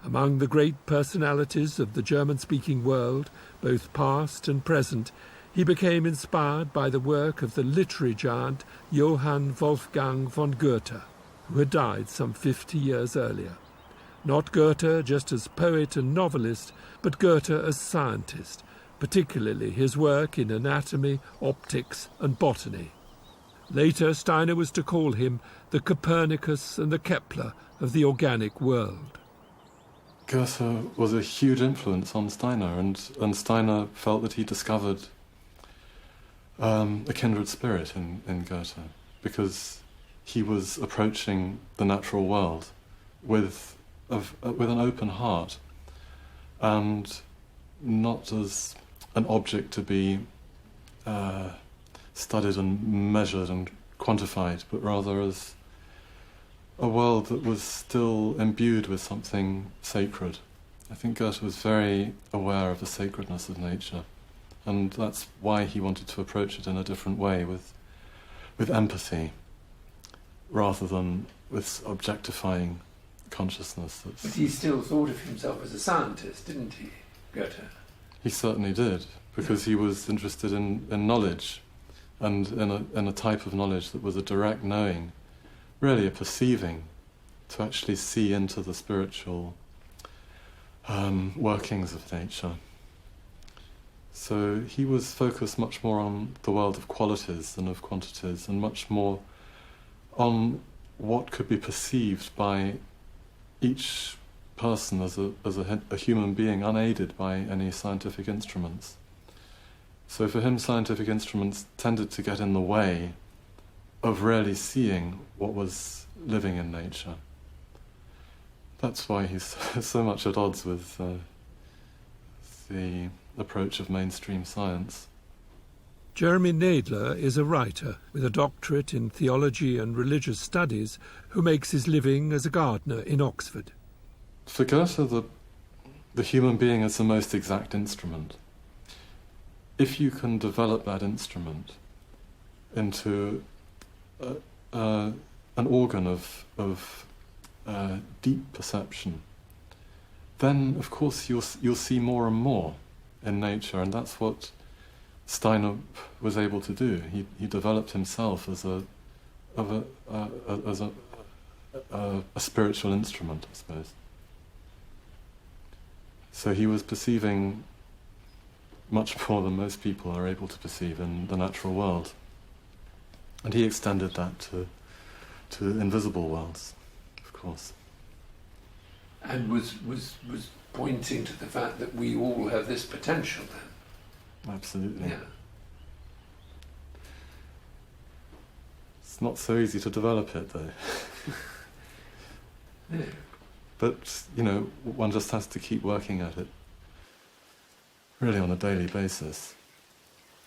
Among the great personalities of the German-speaking world, both past and present, he became inspired by the work of the literary giant Johann Wolfgang von Goethe, who had died some 50 years earlier. Not Goethe just as poet and novelist, but Goethe as scientist, particularly his work in anatomy, optics, and botany. Later, Steiner was to call him the Copernicus and the Kepler of the organic world. Goethe was a huge influence on Steiner, and Steiner felt that he discovered a kindred spirit in Goethe, because he was approaching the natural world with an open heart, and not as an object to be studied and measured and quantified, but rather as a world that was still imbued with something sacred. I think Goethe was very aware of the sacredness of nature, and that's why he wanted to approach it in a different way, with empathy, rather than with objectifying consciousness. But he still thought of himself as a scientist, didn't he, Goethe? He certainly did, because he was interested in knowledge, and in a type of knowledge that was a direct knowing, really a perceiving, to actually see into the spiritual workings of nature. So he was focused much more on the world of qualities than of quantities, and much more on what could be perceived by each person as a human being, unaided by any scientific instruments. So for him, scientific instruments tended to get in the way of really seeing what was living in nature. That's why he's so much at odds with the approach of mainstream science. Jeremy Nadler is a writer with a doctorate in theology and religious studies who makes his living as a gardener in Oxford. For Goethe, the human being is the most exact instrument. If you can develop that instrument into an organ of deep perception, then of course you'll see more and more in nature, and that's what Steiner was able to do. He developed himself as a spiritual instrument, I suppose. So he was perceiving much more than most people are able to perceive in the natural world, and he extended that to invisible worlds, of course. And was pointing to the fact that we all have this potential then. Absolutely. Yeah. It's not so easy to develop it, though. Yeah. But, you know, one just has to keep working at it, really on a daily basis.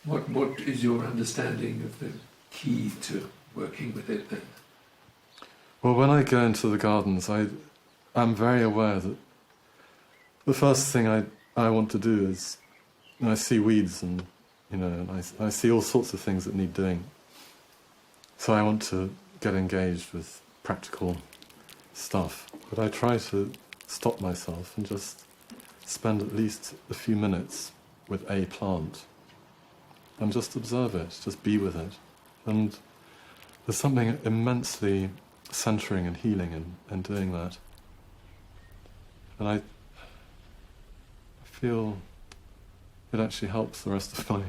What is your understanding of the key to working with it then? Well, when I go into the gardens, I'm very aware that the first thing I want to do is, I see weeds and, you know, and I see all sorts of things that need doing. So I want to get engaged with practical stuff. But I try to stop myself and just spend at least a few minutes with a plant and just observe it, just be with it. And there's something immensely centering and healing in doing that. And I feel it actually helps the rest of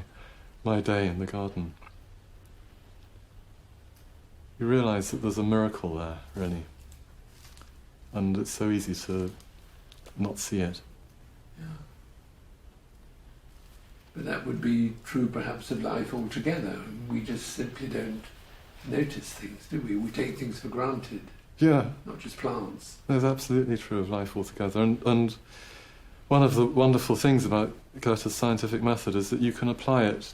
my day in the garden. You realise that there's a miracle there, really. And it's so easy to not see it. Yeah. But that would be true perhaps of life altogether. We just simply don't notice things, do we? We take things for granted. Yeah. Not just plants. That's absolutely true of life altogether. And one of the wonderful things about Goethe's scientific method is that you can apply it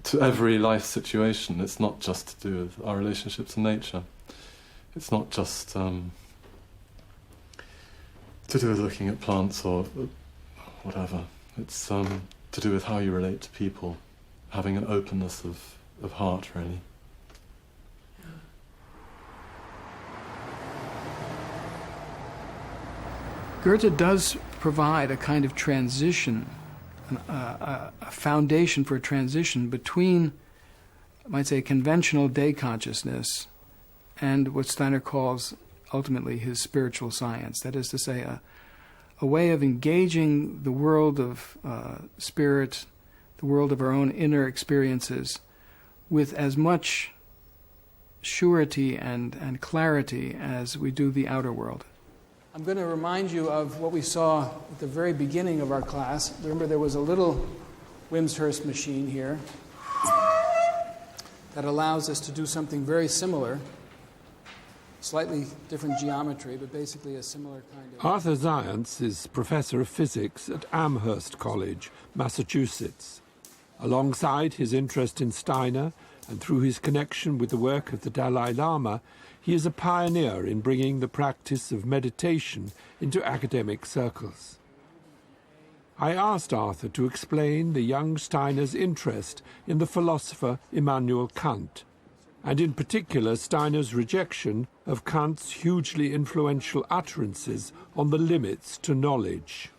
to every life situation. It's not just to do with our relationships to nature. It's not just to do with looking at plants or whatever. It's to do with how you relate to people, having an openness of heart, really. Goethe does provide a kind of transition, a foundation for a transition between, I might say, conventional day consciousness and what Steiner calls ultimately his spiritual science. That is to say, a way of engaging the world of spirit, the world of our own inner experiences, with as much surety and clarity as we do the outer world. I'm going to remind you of what we saw at the very beginning of our class. Remember, there was a little Wimshurst machine here that allows us to do something very similar, slightly different geometry, but basically a similar kind of... Arthur Zients is professor of physics at Amherst College, Massachusetts. Alongside his interest in Steiner and through his connection with the work of the Dalai Lama, he is a pioneer in bringing the practice of meditation into academic circles. I asked Arthur to explain the young Steiner's interest in the philosopher Immanuel Kant, and in particular Steiner's rejection of Kant's hugely influential utterances on the limits to knowledge.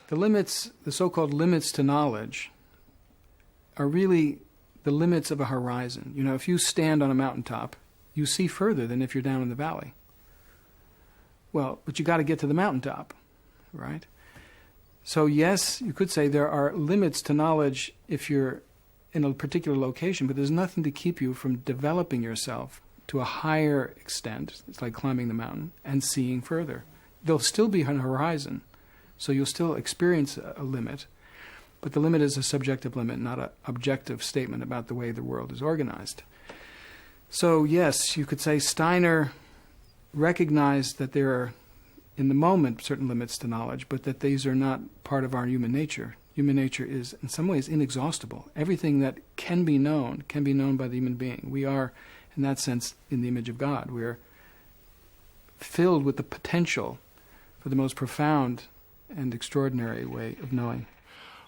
The limits, the so-called limits to knowledge, are really the limits of a horizon. You know, if you stand on a mountaintop, you see further than if you're down in the valley. Well, but you got to get to the mountaintop, right? So yes, you could say there are limits to knowledge if you're in a particular location, but there's nothing to keep you from developing yourself to a higher extent. It's like climbing the mountain and seeing further. There'll still be an horizon, so you'll still experience a limit, but the limit is a subjective limit, not an objective statement about the way the world is organized. So yes, you could say Steiner recognized that there are, in the moment, certain limits to knowledge, but that these are not part of our human nature. Human nature is, in some ways, inexhaustible. Everything that can be known by the human being. We are, in that sense, in the image of God. We are filled with the potential for the most profound and extraordinary way of knowing.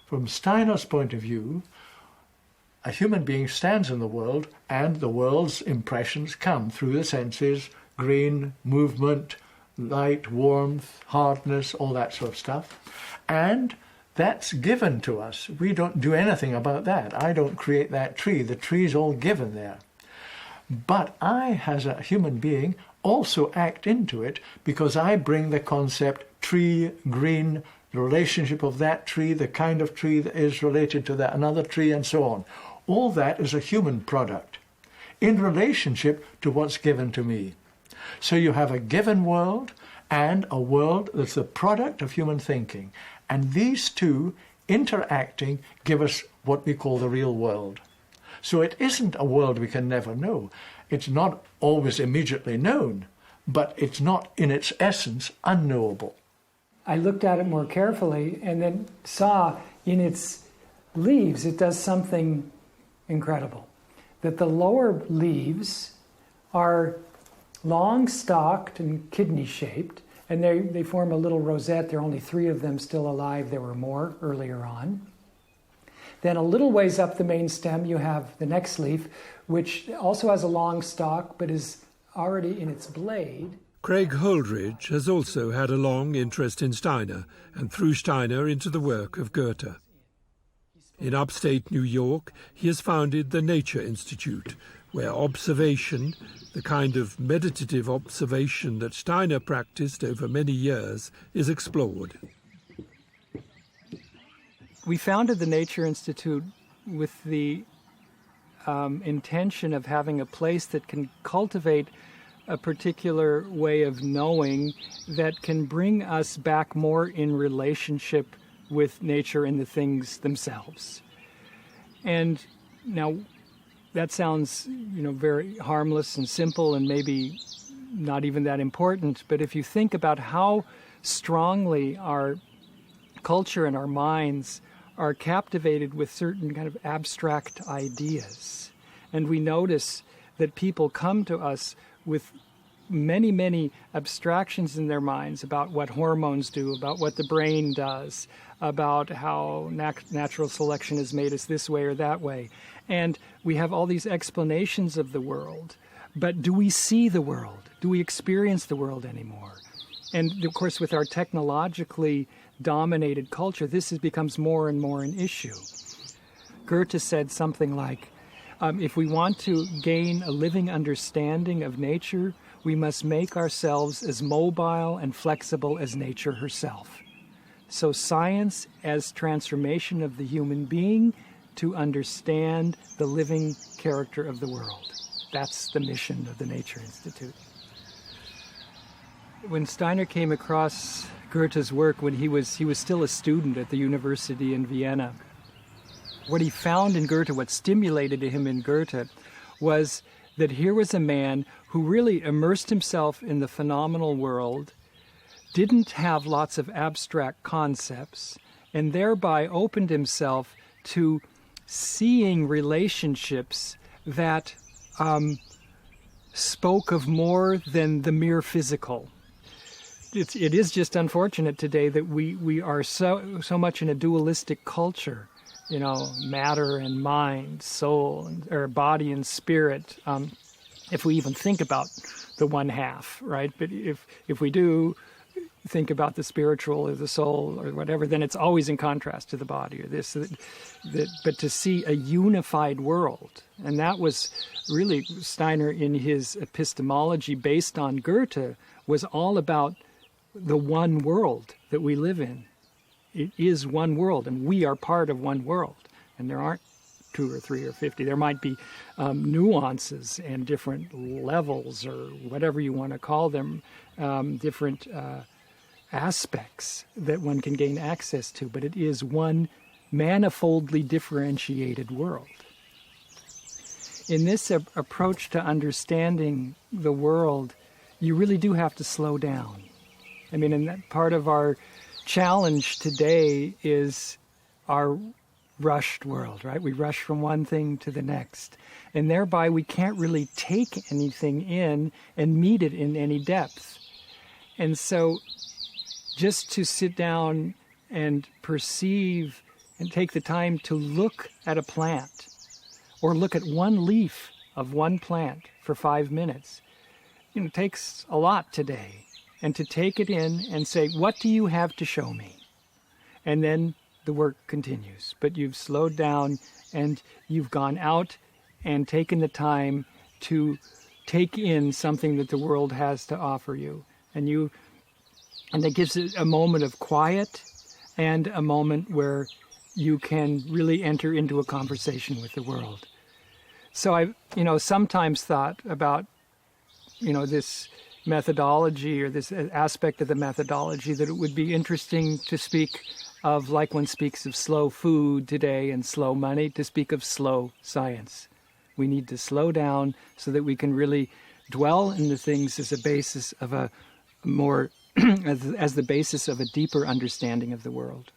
From Steiner's point of view, a human being stands in the world and the world's impressions come through the senses: green, movement, light, warmth, hardness, all that sort of stuff. And that's given to us. We don't do anything about that. I don't create that tree. The tree's all given there. But I, as a human being, also act into it because I bring the concept tree, green, the relationship of that tree, the kind of tree that is related to that another tree, and so on. All that is a human product in relationship to what's given to me. So you have a given world and a world that's the product of human thinking. And these two interacting give us what we call the real world. So it isn't a world we can never know. It's not always immediately known, but it's not in its essence unknowable. I looked at it more carefully and then saw in its leaves it does something incredible. That the lower leaves are long-stalked and kidney-shaped, and they form a little rosette. There are only 3 of them still alive. There were more earlier on. Then a little ways up the main stem, you have the next leaf, which also has a long stalk, but is already in its blade. Craig Holdridge has also had a long interest in Steiner, and through Steiner into the work of Goethe. In upstate New York, he has founded the Nature Institute, where observation, the kind of meditative observation that Steiner practiced over many years, is explored. We founded the Nature Institute with the intention of having a place that can cultivate a particular way of knowing that can bring us back more in relationship with nature and the things themselves. And now that sounds, very harmless and simple and maybe not even that important, but if you think about how strongly our culture and our minds are captivated with certain kind of abstract ideas, and we notice that people come to us with many, many abstractions in their minds about what hormones do, about what the brain does, about how natural selection has made us this way or that way. And we have all these explanations of the world. But do we see the world? Do we experience the world anymore? And of course, with our technologically dominated culture, this becomes more and more an issue. Goethe said something like, if we want to gain a living understanding of nature, we must make ourselves as mobile and flexible as nature herself. So science as transformation of the human being to understand the living character of the world. That's the mission of the Nature Institute. When Steiner came across Goethe's work when he was still a student at the university in Vienna, what he found in Goethe, what stimulated him in Goethe, was that here was a man who really immersed himself in the phenomenal world, didn't have lots of abstract concepts, and thereby opened himself to seeing relationships that spoke of more than the mere physical. It is just unfortunate today that we are so much in a dualistic culture, matter and mind, soul, or body and spirit, if we even think about the one half, right? But if we do think about the spiritual or the soul or whatever, then it's always in contrast to the body or this. But to see a unified world, and that was really Steiner in his epistemology based on Goethe, was all about the one world that we live in. It is one world, and we are part of one world. And there aren't 2 or 3 or 50. There might be nuances and different levels, or whatever you want to call them, different aspects that one can gain access to, but it is one manifoldly differentiated world. In this approach to understanding the world, you really do have to slow down. I mean, and that part of our challenge today is our rushed world, right? We rush from one thing to the next, and thereby we can't really take anything in and meet it in any depth. And so just to sit down and perceive and take the time to look at a plant or look at one leaf of one plant for 5 minutes, takes a lot today. and to take it in and say, what do you have to show me? And then the work continues. But you've slowed down and you've gone out and taken the time to take in something that the world has to offer you. And that gives it a moment of quiet and a moment where you can really enter into a conversation with the world. So I've, sometimes thought about, this methodology or this aspect of the methodology, that it would be interesting to speak of, like one speaks of slow food today and slow money, to speak of slow science. We need to slow down so that we can really dwell in the things as a basis of a more, as the basis of a deeper understanding of the world.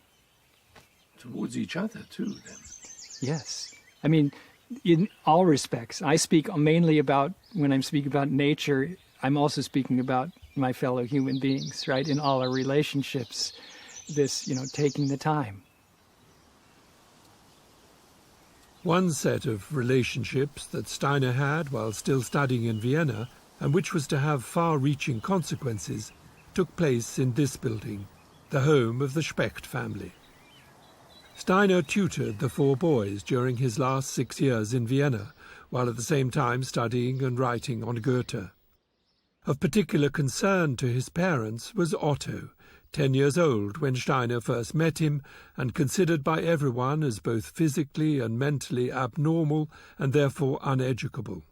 Towards each other too, then. Yes. I mean, in all respects. I speak mainly about, when I'm speaking about nature, I'm also speaking about my fellow human beings, right? In all our relationships, this, taking the time. One set of relationships that Steiner had while still studying in Vienna, and which was to have far-reaching consequences, took place in this building, the home of the Specht family. Steiner tutored the 4 boys during his last 6 years in Vienna, while at the same time studying and writing on Goethe. Of particular concern to his parents was Otto, 10 years old when Steiner first met him, and considered by everyone as both physically and mentally abnormal and therefore uneducable.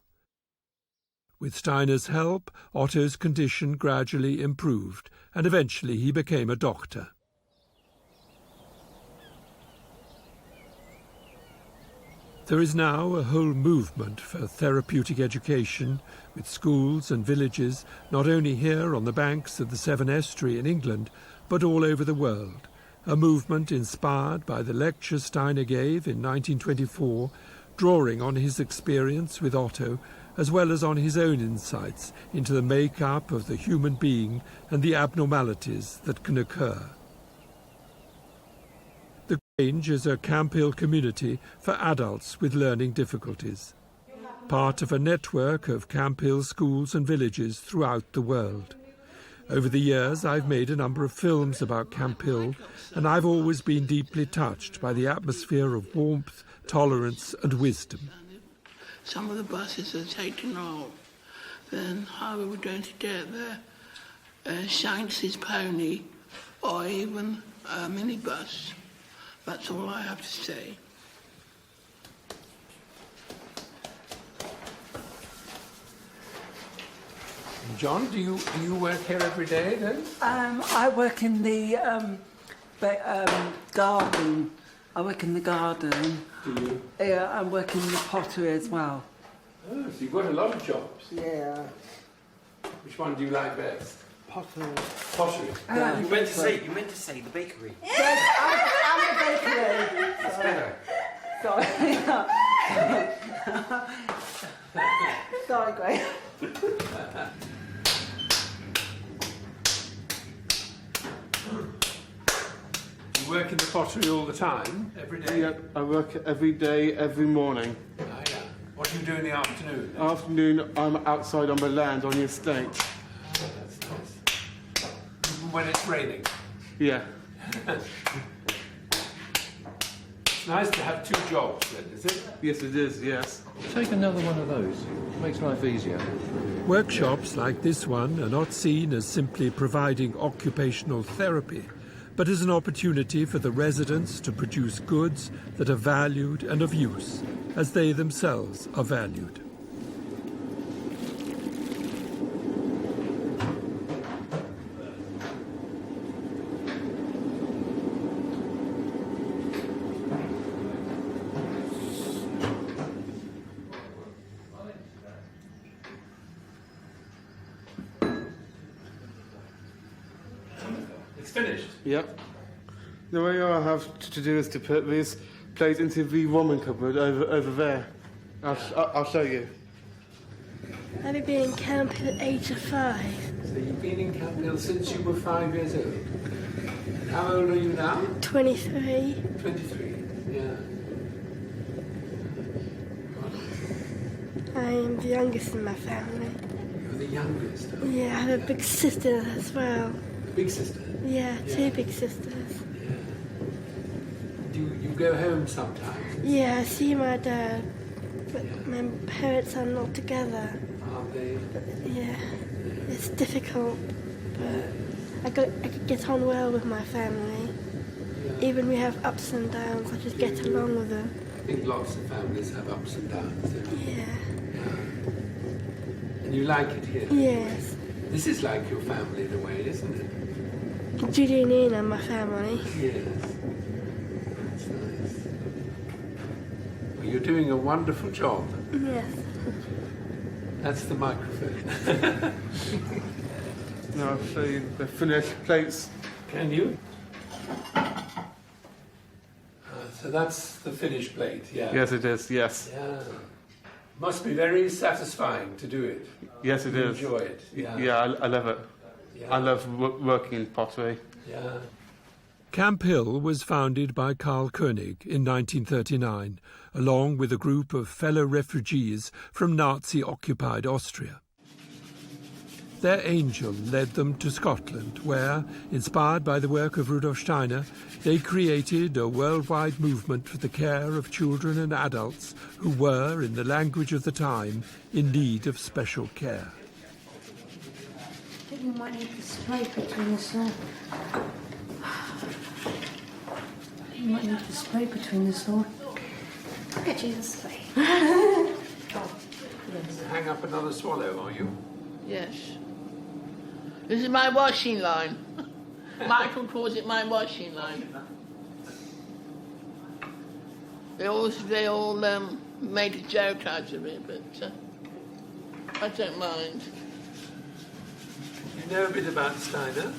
With Steiner's help, Otto's condition gradually improved, and eventually he became a doctor. There is now a whole movement for therapeutic education, with schools and villages not only here on the banks of the Severn Estuary in England, but all over the world, a movement inspired by the lecture Steiner gave in 1924, drawing on his experience with Otto, as well as on his own insights into the make-up of the human being and the abnormalities that can occur. The Grange is a Camp Hill community for adults with learning difficulties, part of a network of Camp Hill schools and villages throughout the world. Over the years, I've made a number of films about Camp Hill, and I've always been deeply touched by the atmosphere of warmth, tolerance and wisdom. Some of the buses are taken off. Then how are we going to get there? Shanks's pony or even a minibus. That's all I have to say. John, do you work here every day then? I work in the garden. I work in the garden. Do you? Yeah, I work in the pottery as well. Oh, so you've got a lot of jobs. Yeah. Which one do you like best? Pottery. Pottery. Yeah. You meant to say the bakery. Yes, I'm the bakery. That's better. Sorry. Sorry, Graham. You work in the pottery all the time, every day? Yeah, I work every day, every morning. Oh, yeah. What do you do in the afternoon? Afternoon, I'm outside on the land, on the estate. Oh, that's nice. Even when it's raining? Yeah. It's nice to have 2 jobs then, is it? Yes, it is, yes. Take another one of those. Makes life easier. Workshops like this one are not seen as simply providing occupational therapy, but as an opportunity for the residents to produce goods that are valued and of use, as they themselves are valued. It's finished? Yep. The way I have to do is to put this plate into the woman cupboard over there. I'll show you. I've been in camp at the age of 5. So you've been in Camp Hill since you were 5 years old? And how old are you now? 23. 23, yeah. I'm the youngest in my family. You're the youngest? Yeah, I have a big sister as well. Big sister? Yeah, two big sisters. You go home sometimes? Yeah, I see my dad, but my parents are not together. Are they? Yeah, it's difficult, but I could get on well with my family. Even we have ups and downs, I just get along with them. I think lots of families have ups and downs. Don't they? Yeah. And you like it here? Yes. This is like your family in a way, isn't it? Judy and Ian are my family. Yes. That's nice. Well, you're doing a wonderful job. Yes. That's the microphone. Now I'll show you the finished plates. Can you? So that's the finished plate, yeah. Yes, it is, yes. Yeah. Must be very satisfying to do it. Yes, it You is. enjoy it, yeah. I love it. Yeah. I love working in pottery. Yeah. Camp Hill was founded by Karl Koenig in 1939, along with a group of fellow refugees from Nazi-occupied Austria. Their angel led them to Scotland, where, inspired by the work of Rudolf Steiner, they created a worldwide movement for the care of children and adults who were, in the language of the time, in need of special care. I think you might need to spray between the saw. You might need to spray between the saw. I'll get you the spray. Hang up another swallow, are you? Yes. This is my washing line. Michael calls it my washing line. They all made a joke out of it, but I don't mind. You know a bit about Steiner?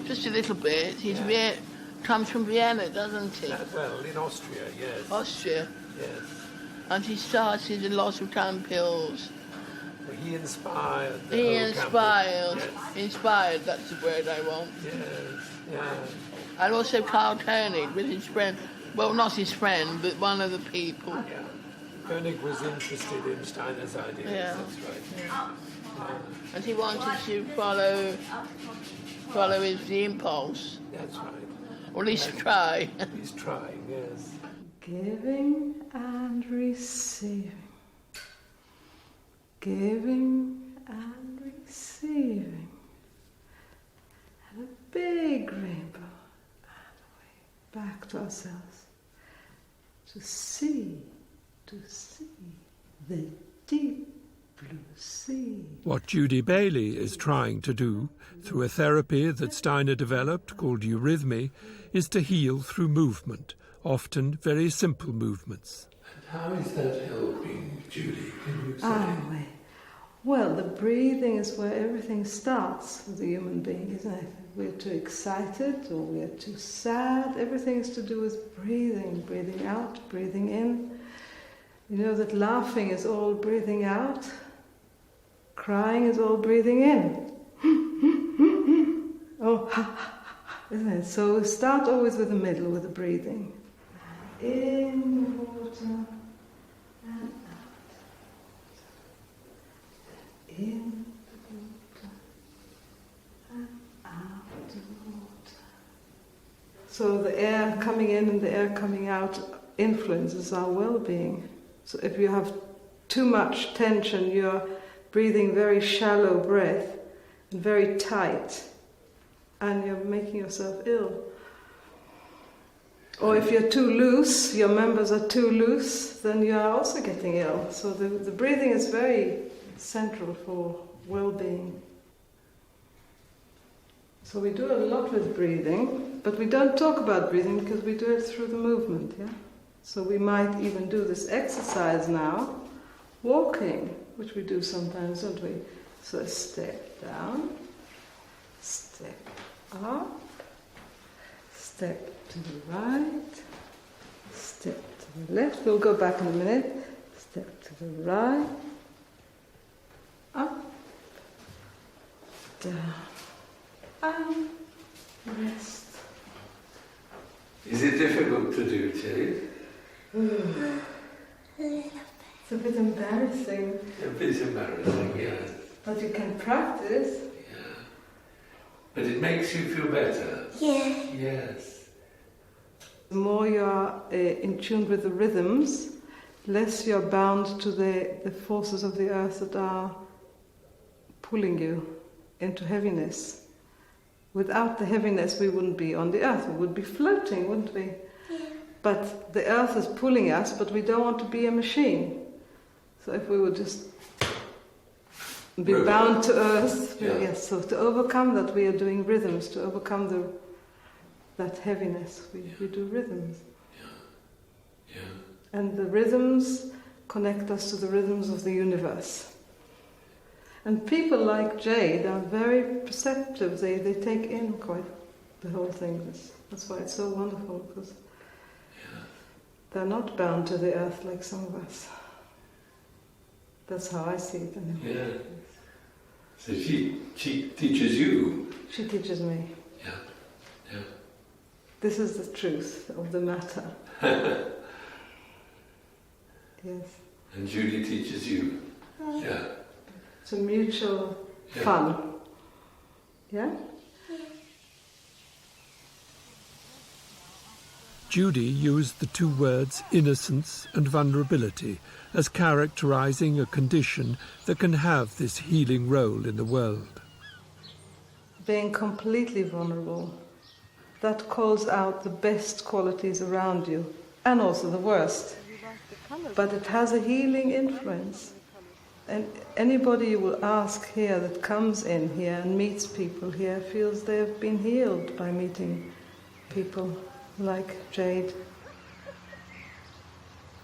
Just a little bit. He's comes from Vienna, doesn't he? Well, in Austria, yes. Austria. Yes. And he started a lot of Camp Hills. Well, he inspired the He whole inspired. campus. Yes. Inspired, that's the word I want. Yes, yeah. And also Karl Koenig with his friend. Well, not his friend, but one of the people. Yeah. Koenig was interested in Steiner's ideas, Yeah. that's right. Yeah. And he wanted to follow the impulse. That's right. Or at least try. He's trying, yes. Giving and receiving. Giving and receiving. And a big rainbow. And way back to ourselves. To see the deep blue sea. What Judy Bailey is trying to do, through a therapy that Steiner developed called eurythmy, is to heal through movement, often very simple movements. How is that helping, Judy? Can you say? Well, the breathing is where everything starts with a human being, isn't it? We're too excited or we're too sad. Everything is to do with breathing. Breathing out, breathing in. You know that laughing is all breathing out. Crying is all breathing in. Oh, isn't it? So start always with the middle, with the breathing. In the water and out. In the water and out the water. So the air coming in and the air coming out influences our well-being. So if you have too much tension, you're breathing very shallow breath and very tight, and you're making yourself ill. Or if you're too loose, your members are too loose, then you are also getting ill. So the breathing is very central for well-being. So we do a lot with breathing, but we don't talk about breathing because we do it through the movement, yeah? So we might even do this exercise now, walking, which we do sometimes, don't we? So step down, step up, step to the right, step to the left. We'll go back in a minute. Step to the right, up, down, and rest. Is it difficult to do, Tilly? A little bit. It's a bit embarrassing. A bit embarrassing, yes. But you can practice. Yeah. But it makes you feel better. Yeah. Yes. The more you are in tune with the rhythms, less you're bound to the forces of the earth that are pulling you into heaviness. Without the heaviness, we wouldn't be on the earth. We would be floating, wouldn't we? Yeah. But the earth is pulling us, but we don't want to be a machine. So if we would just be bound to earth, yes. So to overcome that, we are doing rhythms. To overcome that heaviness, we do rhythms. Yeah. And the rhythms connect us to the rhythms of the universe. And people like Jade are very perceptive. They take in quite the whole thing. That's why it's so wonderful, because they're not bound to the earth like some of us. That's how I see it anyway. Yeah. So she teaches you. She teaches me. Yeah. This is the truth of the matter. Yes. And Judy teaches you. Yeah. It's a mutual fun. Yeah? Judy used the two words innocence and vulnerability as characterizing a condition that can have this healing role in the world. Being completely vulnerable, that calls out the best qualities around you, and also the worst. But it has a healing influence. And anybody you will ask here that comes in here and meets people here feels they have been healed by meeting people like Jade.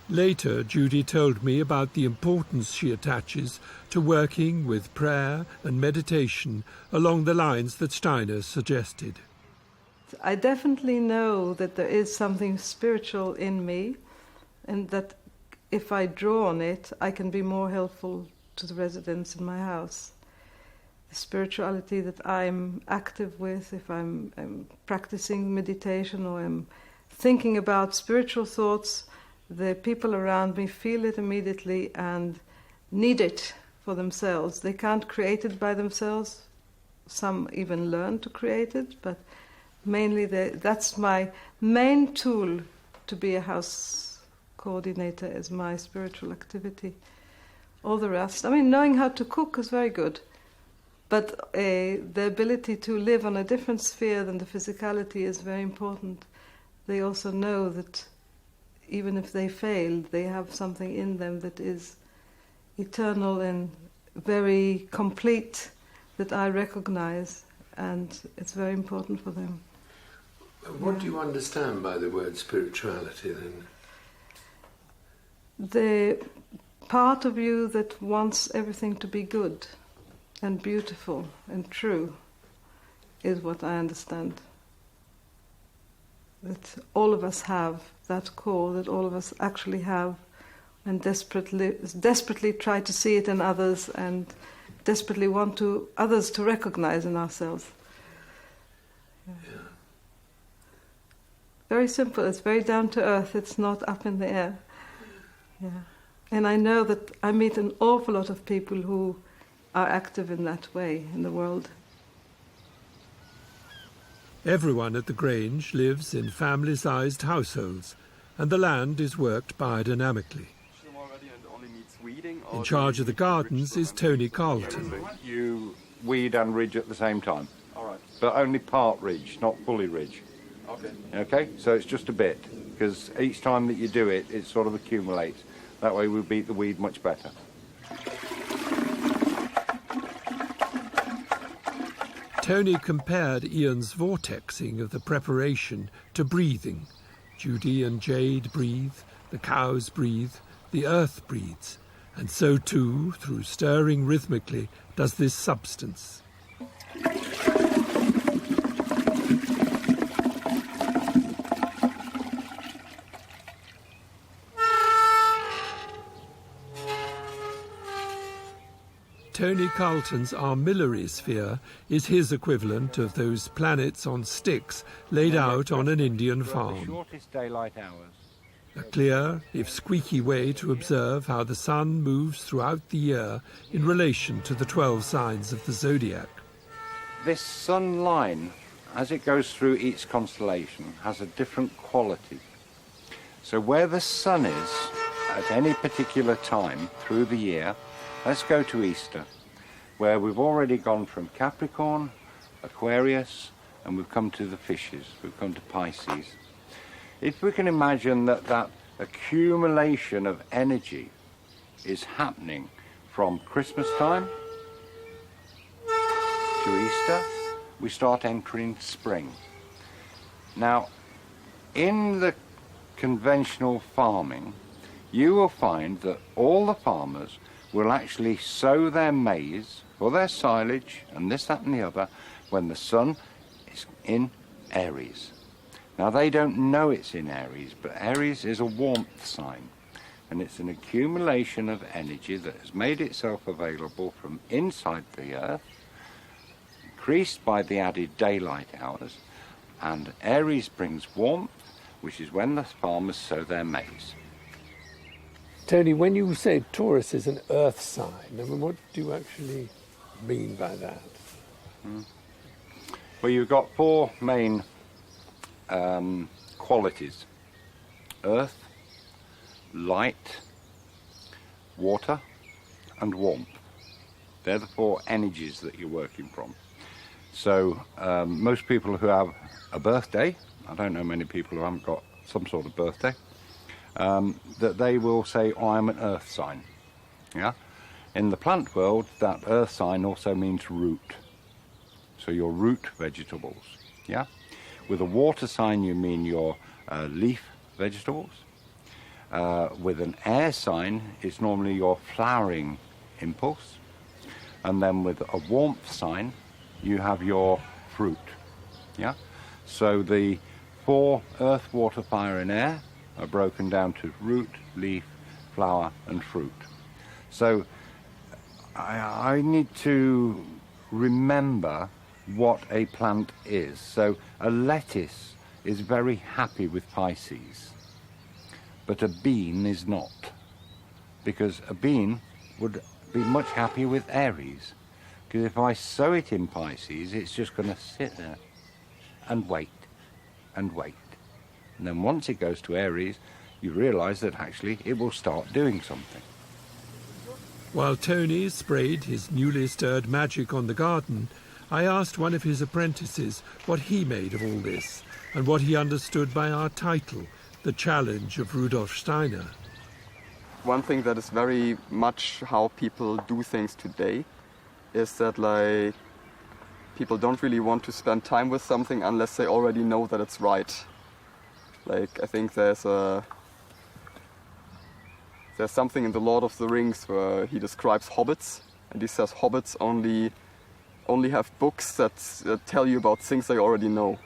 Later, Judy told me about the importance she attaches to working with prayer and meditation along the lines that Steiner suggested. I definitely know that there is something spiritual in me, and that if I draw on it, I can be more helpful to the residents in my house. The spirituality that I'm active with, if I'm practicing meditation or I'm thinking about spiritual thoughts, the people around me feel it immediately and need it for themselves. They can't create it by themselves. Some even learn to create it, but mainly that's my main tool to be a house coordinator, is my spiritual activity. All the rest, knowing how to cook is very good, but the ability to live on a different sphere than the physicality is very important. They also know that even if they fail, they have something in them that is eternal and very complete, that I recognize, and it's very important for them. What do you understand by the word spirituality then? The part of you that wants everything to be good and beautiful and true is what I understand. That all of us have that core, that all of us actually have, and desperately try to see it in others and desperately want others to recognize in ourselves. Yeah. Very simple, it's very down to earth, it's not up in the air. Yeah. And I know that I meet an awful lot of people who are active in that way in the world. Everyone at the Grange lives in family-sized households, and the land is worked biodynamically. In charge of the gardens is Tony Carlton. You weed and ridge at the same time. All right. But only part ridge, not fully ridge. Okay. Okay? So it's just a bit, because each time that you do it, it sort of accumulates. That way we beat the weed much better. Tony compared Ian's vortexing of the preparation to breathing. Judy and Jade breathe, the cows breathe, the earth breathes, and so too, through stirring rhythmically, does this substance. Tony Carlton's armillary sphere is his equivalent of those planets on sticks laid out on an Indian farm. The shortest daylight hours a clear, if squeaky way to observe how the sun moves throughout the year in relation to the 12 signs of the zodiac. This sun line, as it goes through each constellation, has a different quality. So where the sun is at any particular time through the year, let's go to Easter, where we've already gone from Capricorn, Aquarius, and we've come to the fishes, we've come to Pisces. If we can imagine that that accumulation of energy is happening from Christmas time to Easter, we start entering spring. Now, in the conventional farming, you will find that all the farmers will actually sow their maize for their silage and this, that and the other when the sun is in Aries. Now they don't know it's in Aries, but Aries is a warmth sign, and it's an accumulation of energy that has made itself available from inside the earth, increased by the added daylight hours, and Aries brings warmth, which is when the farmers sow their maize. Tony, when you say Taurus is an earth sign, I mean, what do you actually mean by that? Well, you've got four main qualities: earth, light, water, and warmth. They're the four energies that you're working from. So most people who have a birthday, I don't know many people who haven't got some sort of birthday, that they will say, oh, I'm an earth sign. Yeah. In the plant world, that earth sign also means root. So your root vegetables. Yeah. With a water sign, you mean your leaf vegetables. With an air sign, it's normally your flowering impulse. And then with a warmth sign, you have your fruit. Yeah. So the four earth, water, fire, and air are broken down to root, leaf, flower, and fruit. So I need to remember what a plant is. So a lettuce is very happy with Pisces, but a bean is not, because a bean would be much happier with Aries, because if I sow it in Pisces, it's just going to sit there and wait and wait. And then once it goes to Aries, you realise that actually it will start doing something. While Tony sprayed his newly stirred magic on the garden, I asked one of his apprentices what he made of all this and what he understood by our title, The Challenge of Rudolf Steiner. One thing that is very much how people do things today is that, like, people don't really want to spend time with something unless they already know that it's right. Like, I think there's something in The Lord of the Rings where he describes hobbits, and he says hobbits only have books that tell you about things they already know.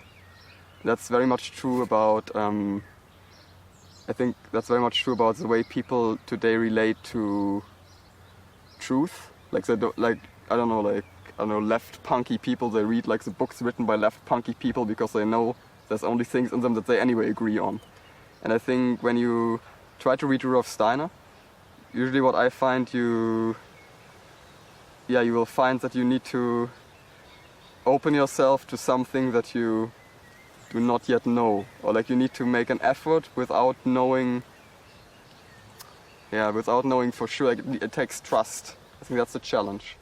That's very much true about, I think that's very much true about the way people today relate to truth. Like, they don't, like, I don't know, left punky people, they read like the books written by left punky people because they know there's only things in them that they anyway agree on. And I think when you try to read Rudolf Steiner, usually what I find you will find that you need to open yourself to something that you do not yet know, or like you need to make an effort without knowing for sure. Like, it takes trust. I think that's the challenge.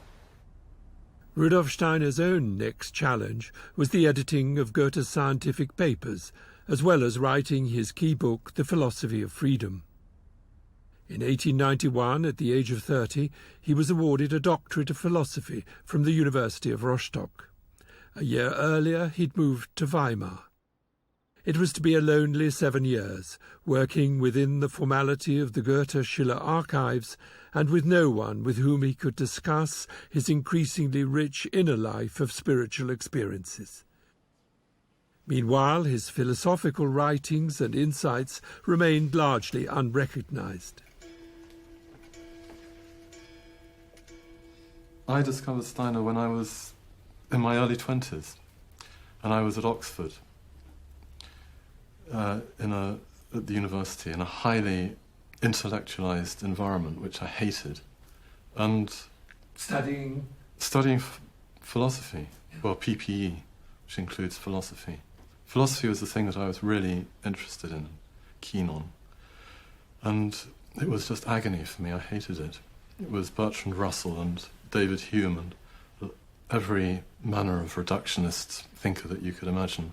Rudolf Steiner's own next challenge was the editing of Goethe's scientific papers, as well as writing his key book, The Philosophy of Freedom. In 1891, at the age of 30, he was awarded a doctorate of philosophy from the University of Rostock. A year earlier, he'd moved to Weimar. It was to be a lonely 7 years, working within the formality of the Goethe-Schiller archives and with no one with whom he could discuss his increasingly rich inner life of spiritual experiences. Meanwhile, his philosophical writings and insights remained largely unrecognized. I discovered Steiner when I was in my early 20s, and I was at Oxford in a at the university in a highly intellectualized environment, which I hated, and Studying philosophy, well, PPE, which includes philosophy. Philosophy was the thing that I was really interested in, keen on, and it was just agony for me. I hated it. It was Bertrand Russell and David Hume and every manner of reductionist thinker that you could imagine.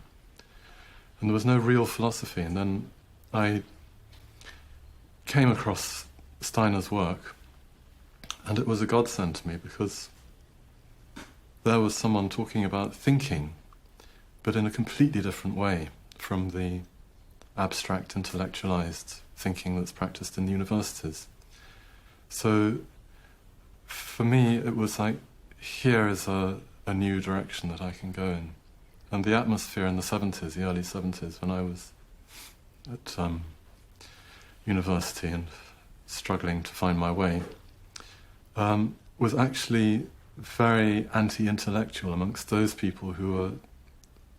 And there was no real philosophy. And then I came across Steiner's work, and it was a godsend to me because there was someone talking about thinking, but in a completely different way from the abstract, intellectualized thinking that's practiced in the universities. So for me, it was like, here is a new direction that I can go in. And the atmosphere in the 70s, the early 70s, when I was at university and struggling to find my way, was actually very anti-intellectual amongst those people who were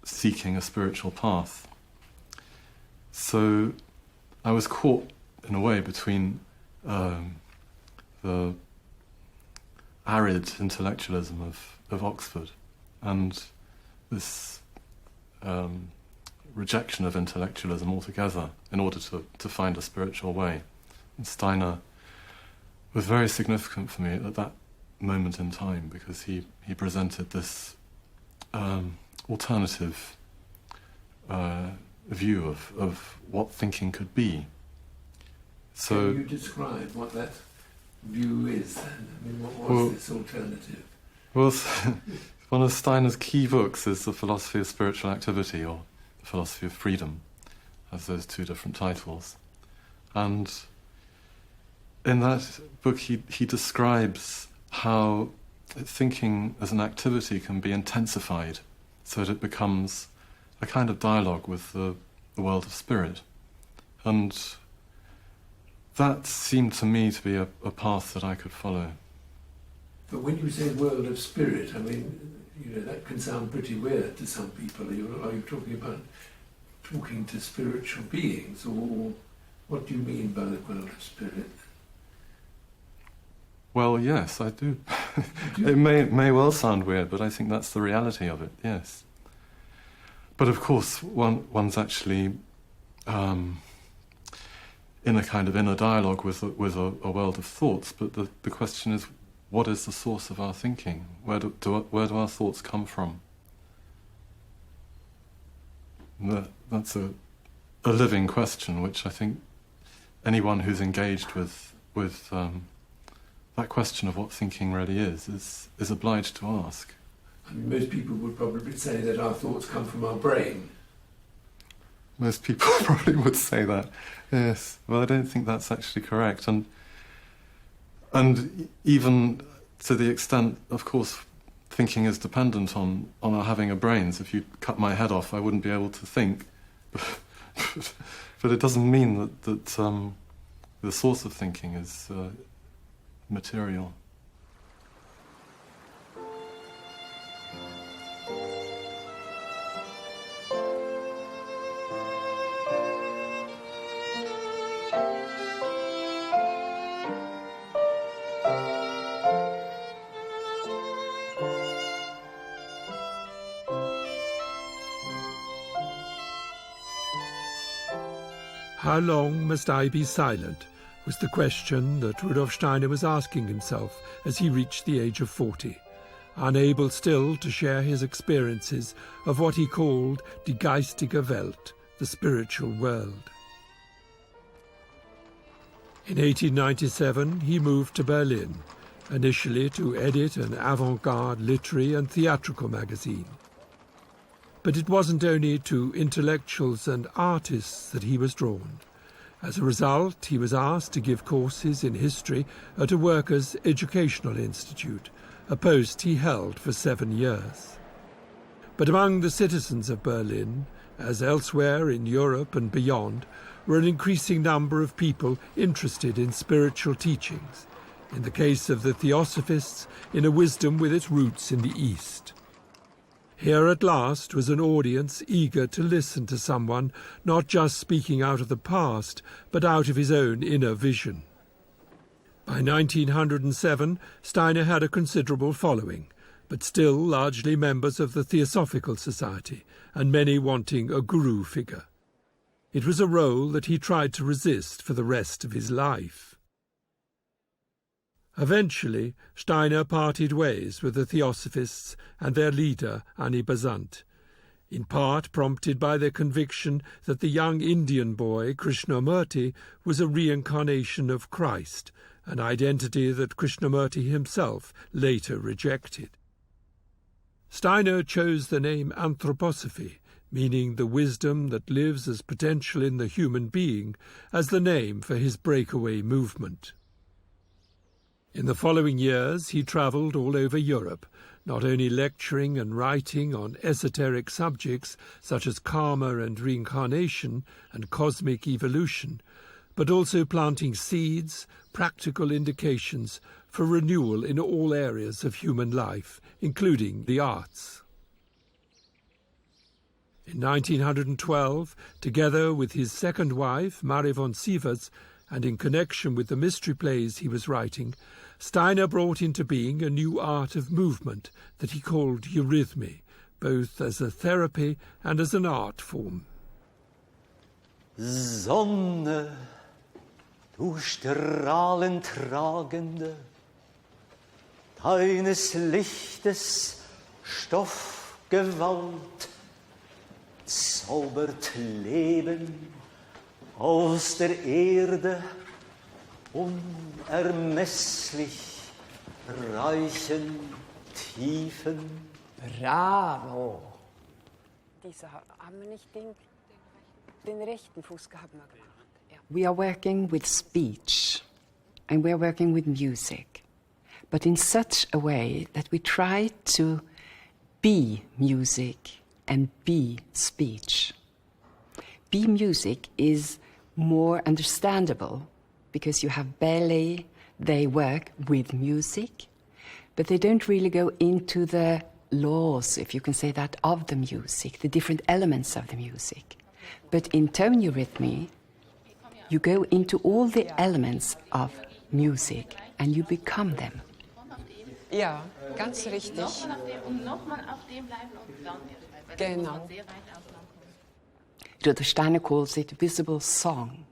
seeking a spiritual path. So I was caught, in a way, between the arid intellectualism of Oxford and this rejection of intellectualism altogether in order to find a spiritual way. And Steiner was very significant for me at that moment in time because he presented this alternative view of what thinking could be. So, can you describe what that view is then? I mean, what was this alternative? Well, one of Steiner's key books is The Philosophy of Spiritual Activity, or The Philosophy of Freedom, has those two different titles. And in that book he describes how thinking as an activity can be intensified so that it becomes a kind of dialogue with the world of spirit. And that seemed to me to be a path that I could follow. But when you say world of spirit, I mean, that can sound pretty weird to some people. Are you talking about talking to spiritual beings, or what do you mean by the world of spirit? Well, yes, I do. It may well sound weird, but I think that's the reality of it, yes. But of course, one's actually in a kind of inner dialogue with a world of thoughts, but the question is, what is the source of our thinking? Where do our thoughts come from? That's a living question, which I think anyone who's engaged with that question of what thinking really is obliged to ask. I mean, most people would probably say that our thoughts come from our brain. Most people probably would say that, yes. Well, I don't think that's actually correct. And even to the extent, of course, thinking is dependent on our having a brains. If you cut my head off, I wouldn't be able to think. But it doesn't mean that the source of thinking is material. How long must I be silent, was the question that Rudolf Steiner was asking himself as he reached the age of 40, unable still to share his experiences of what he called die geistige Welt, the spiritual world. In 1897 he moved to Berlin, initially to edit an avant-garde literary and theatrical magazine. But it wasn't only to intellectuals and artists that he was drawn. As a result, he was asked to give courses in history at a workers' educational institute, a post he held for 7 years. But among the citizens of Berlin, as elsewhere in Europe and beyond, were an increasing number of people interested in spiritual teachings, in the case of the Theosophists, in a wisdom with its roots in the East. Here at last was an audience eager to listen to someone not just speaking out of the past, but out of his own inner vision. By 1907, Steiner had a considerable following, but still largely members of the Theosophical Society, and many wanting a guru figure. It was a role that he tried to resist for the rest of his life. Eventually, Steiner parted ways with the Theosophists and their leader, Annie Besant, in part prompted by their conviction that the young Indian boy, Krishnamurti, was a reincarnation of Christ, an identity that Krishnamurti himself later rejected. Steiner chose the name anthroposophy, meaning the wisdom that lives as potential in the human being, as the name for his breakaway movement. In the following years, he travelled all over Europe, not only lecturing and writing on esoteric subjects such as karma and reincarnation and cosmic evolution, but also planting seeds, practical indications for renewal in all areas of human life, including the arts. In 1912, together with his second wife, Marie von Sievers, and in connection with the mystery plays he was writing, Steiner brought into being a new art of movement that he called eurythmy, both as a therapy and as an art form. Sonne, du strahlend tragende, deines Lichtes Stoffgewalt, zaubert Leben aus der Erde, unermesslich reichen Tiefen. Bravo! Diese haben wir nicht den rechten Fuß gehabt. Ja. We are working with speech and we are working with music, but in such a way that we try to be music and be speech. Be music is more understandable because you have ballet, they work with music, but they don't really go into the laws, if you can say that, of the music, the different elements of the music. But in tone eurythmy, you go into all the elements of music and you become them. Ja, ganz richtig. Genau. Rudolf Steiner calls it visible song.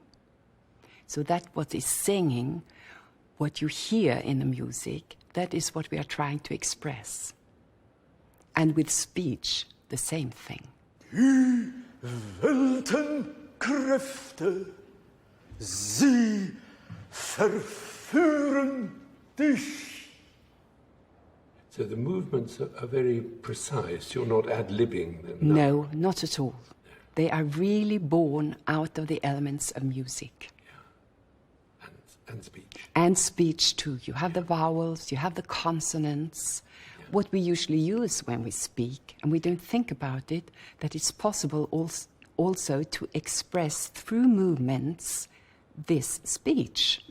So that what is singing, what you hear in the music, that is what we are trying to express. And with speech, the same thing. Die Weltenkräfte, sie verführen dich. So the movements are very precise. You're not ad-libbing them. No, not at all. They are really born out of the elements of music. And speech. And speech too. You have the vowels, you have the consonants. Yeah. What we usually use when we speak, and we don't think about it, that it's possible also to express through movements this speech.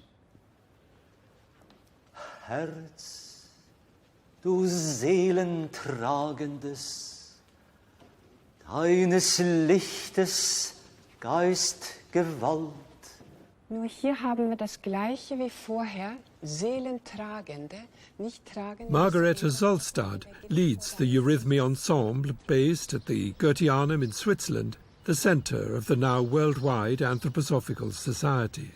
Herz, du Seelentragendes, deines Lichtes Geistgewalt. Nur hier haben wir das Gleiche wie vorher, Seelentragende, nicht tragende. Margareta Solstad leads the Eurythmy Ensemble based at the Goetheanum in Switzerland, the centre of the now worldwide Anthroposophical Society.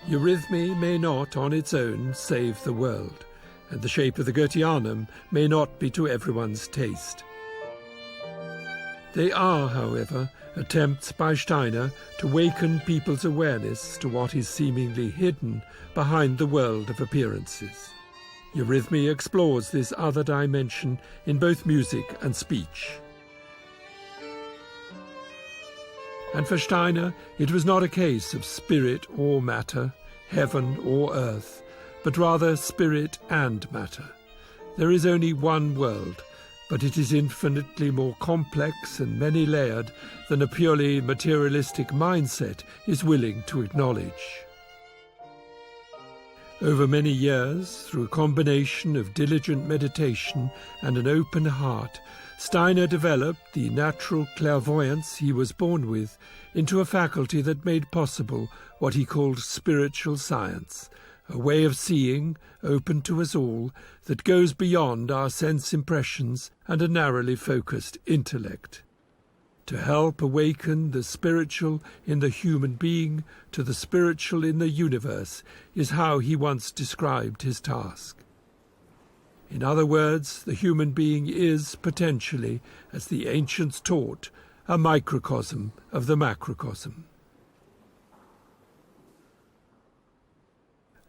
Eurythmy may not on its own save the world, and the shape of the Goetheanum may not be to everyone's taste. They are, however, attempts by Steiner to waken people's awareness to what is seemingly hidden behind the world of appearances. Eurythmy explores this other dimension in both music and speech. And for Steiner, it was not a case of spirit or matter, heaven or earth, but rather spirit and matter. There is only one world, but it is infinitely more complex and many-layered than a purely materialistic mindset is willing to acknowledge. Over many years, through a combination of diligent meditation and an open heart, Steiner developed the natural clairvoyance he was born with into a faculty that made possible what he called spiritual science, a way of seeing, open to us all, that goes beyond our sense impressions and a narrowly focused intellect. To help awaken the spiritual in the human being to the spiritual in the universe is how he once described his task. In other words, the human being is potentially, as the ancients taught, a microcosm of the macrocosm.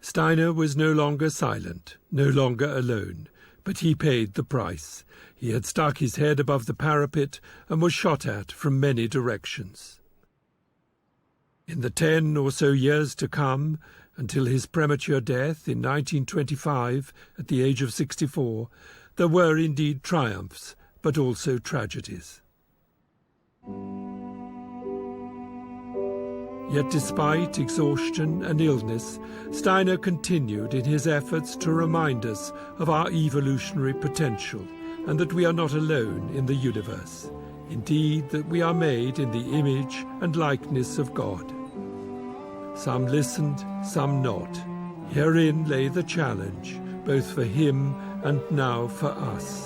Steiner was no longer silent, no longer alone, but he paid the price. He had stuck his head above the parapet and was shot at from many directions. In the 10 or so years to come, until his premature death in 1925 at the age of 64, there were indeed triumphs, but also tragedies. Yet despite exhaustion and illness, Steiner continued in his efforts to remind us of our evolutionary potential and that we are not alone in the universe. Indeed, that we are made in the image and likeness of God. Some listened, some not. Herein lay the challenge, both for him and now for us.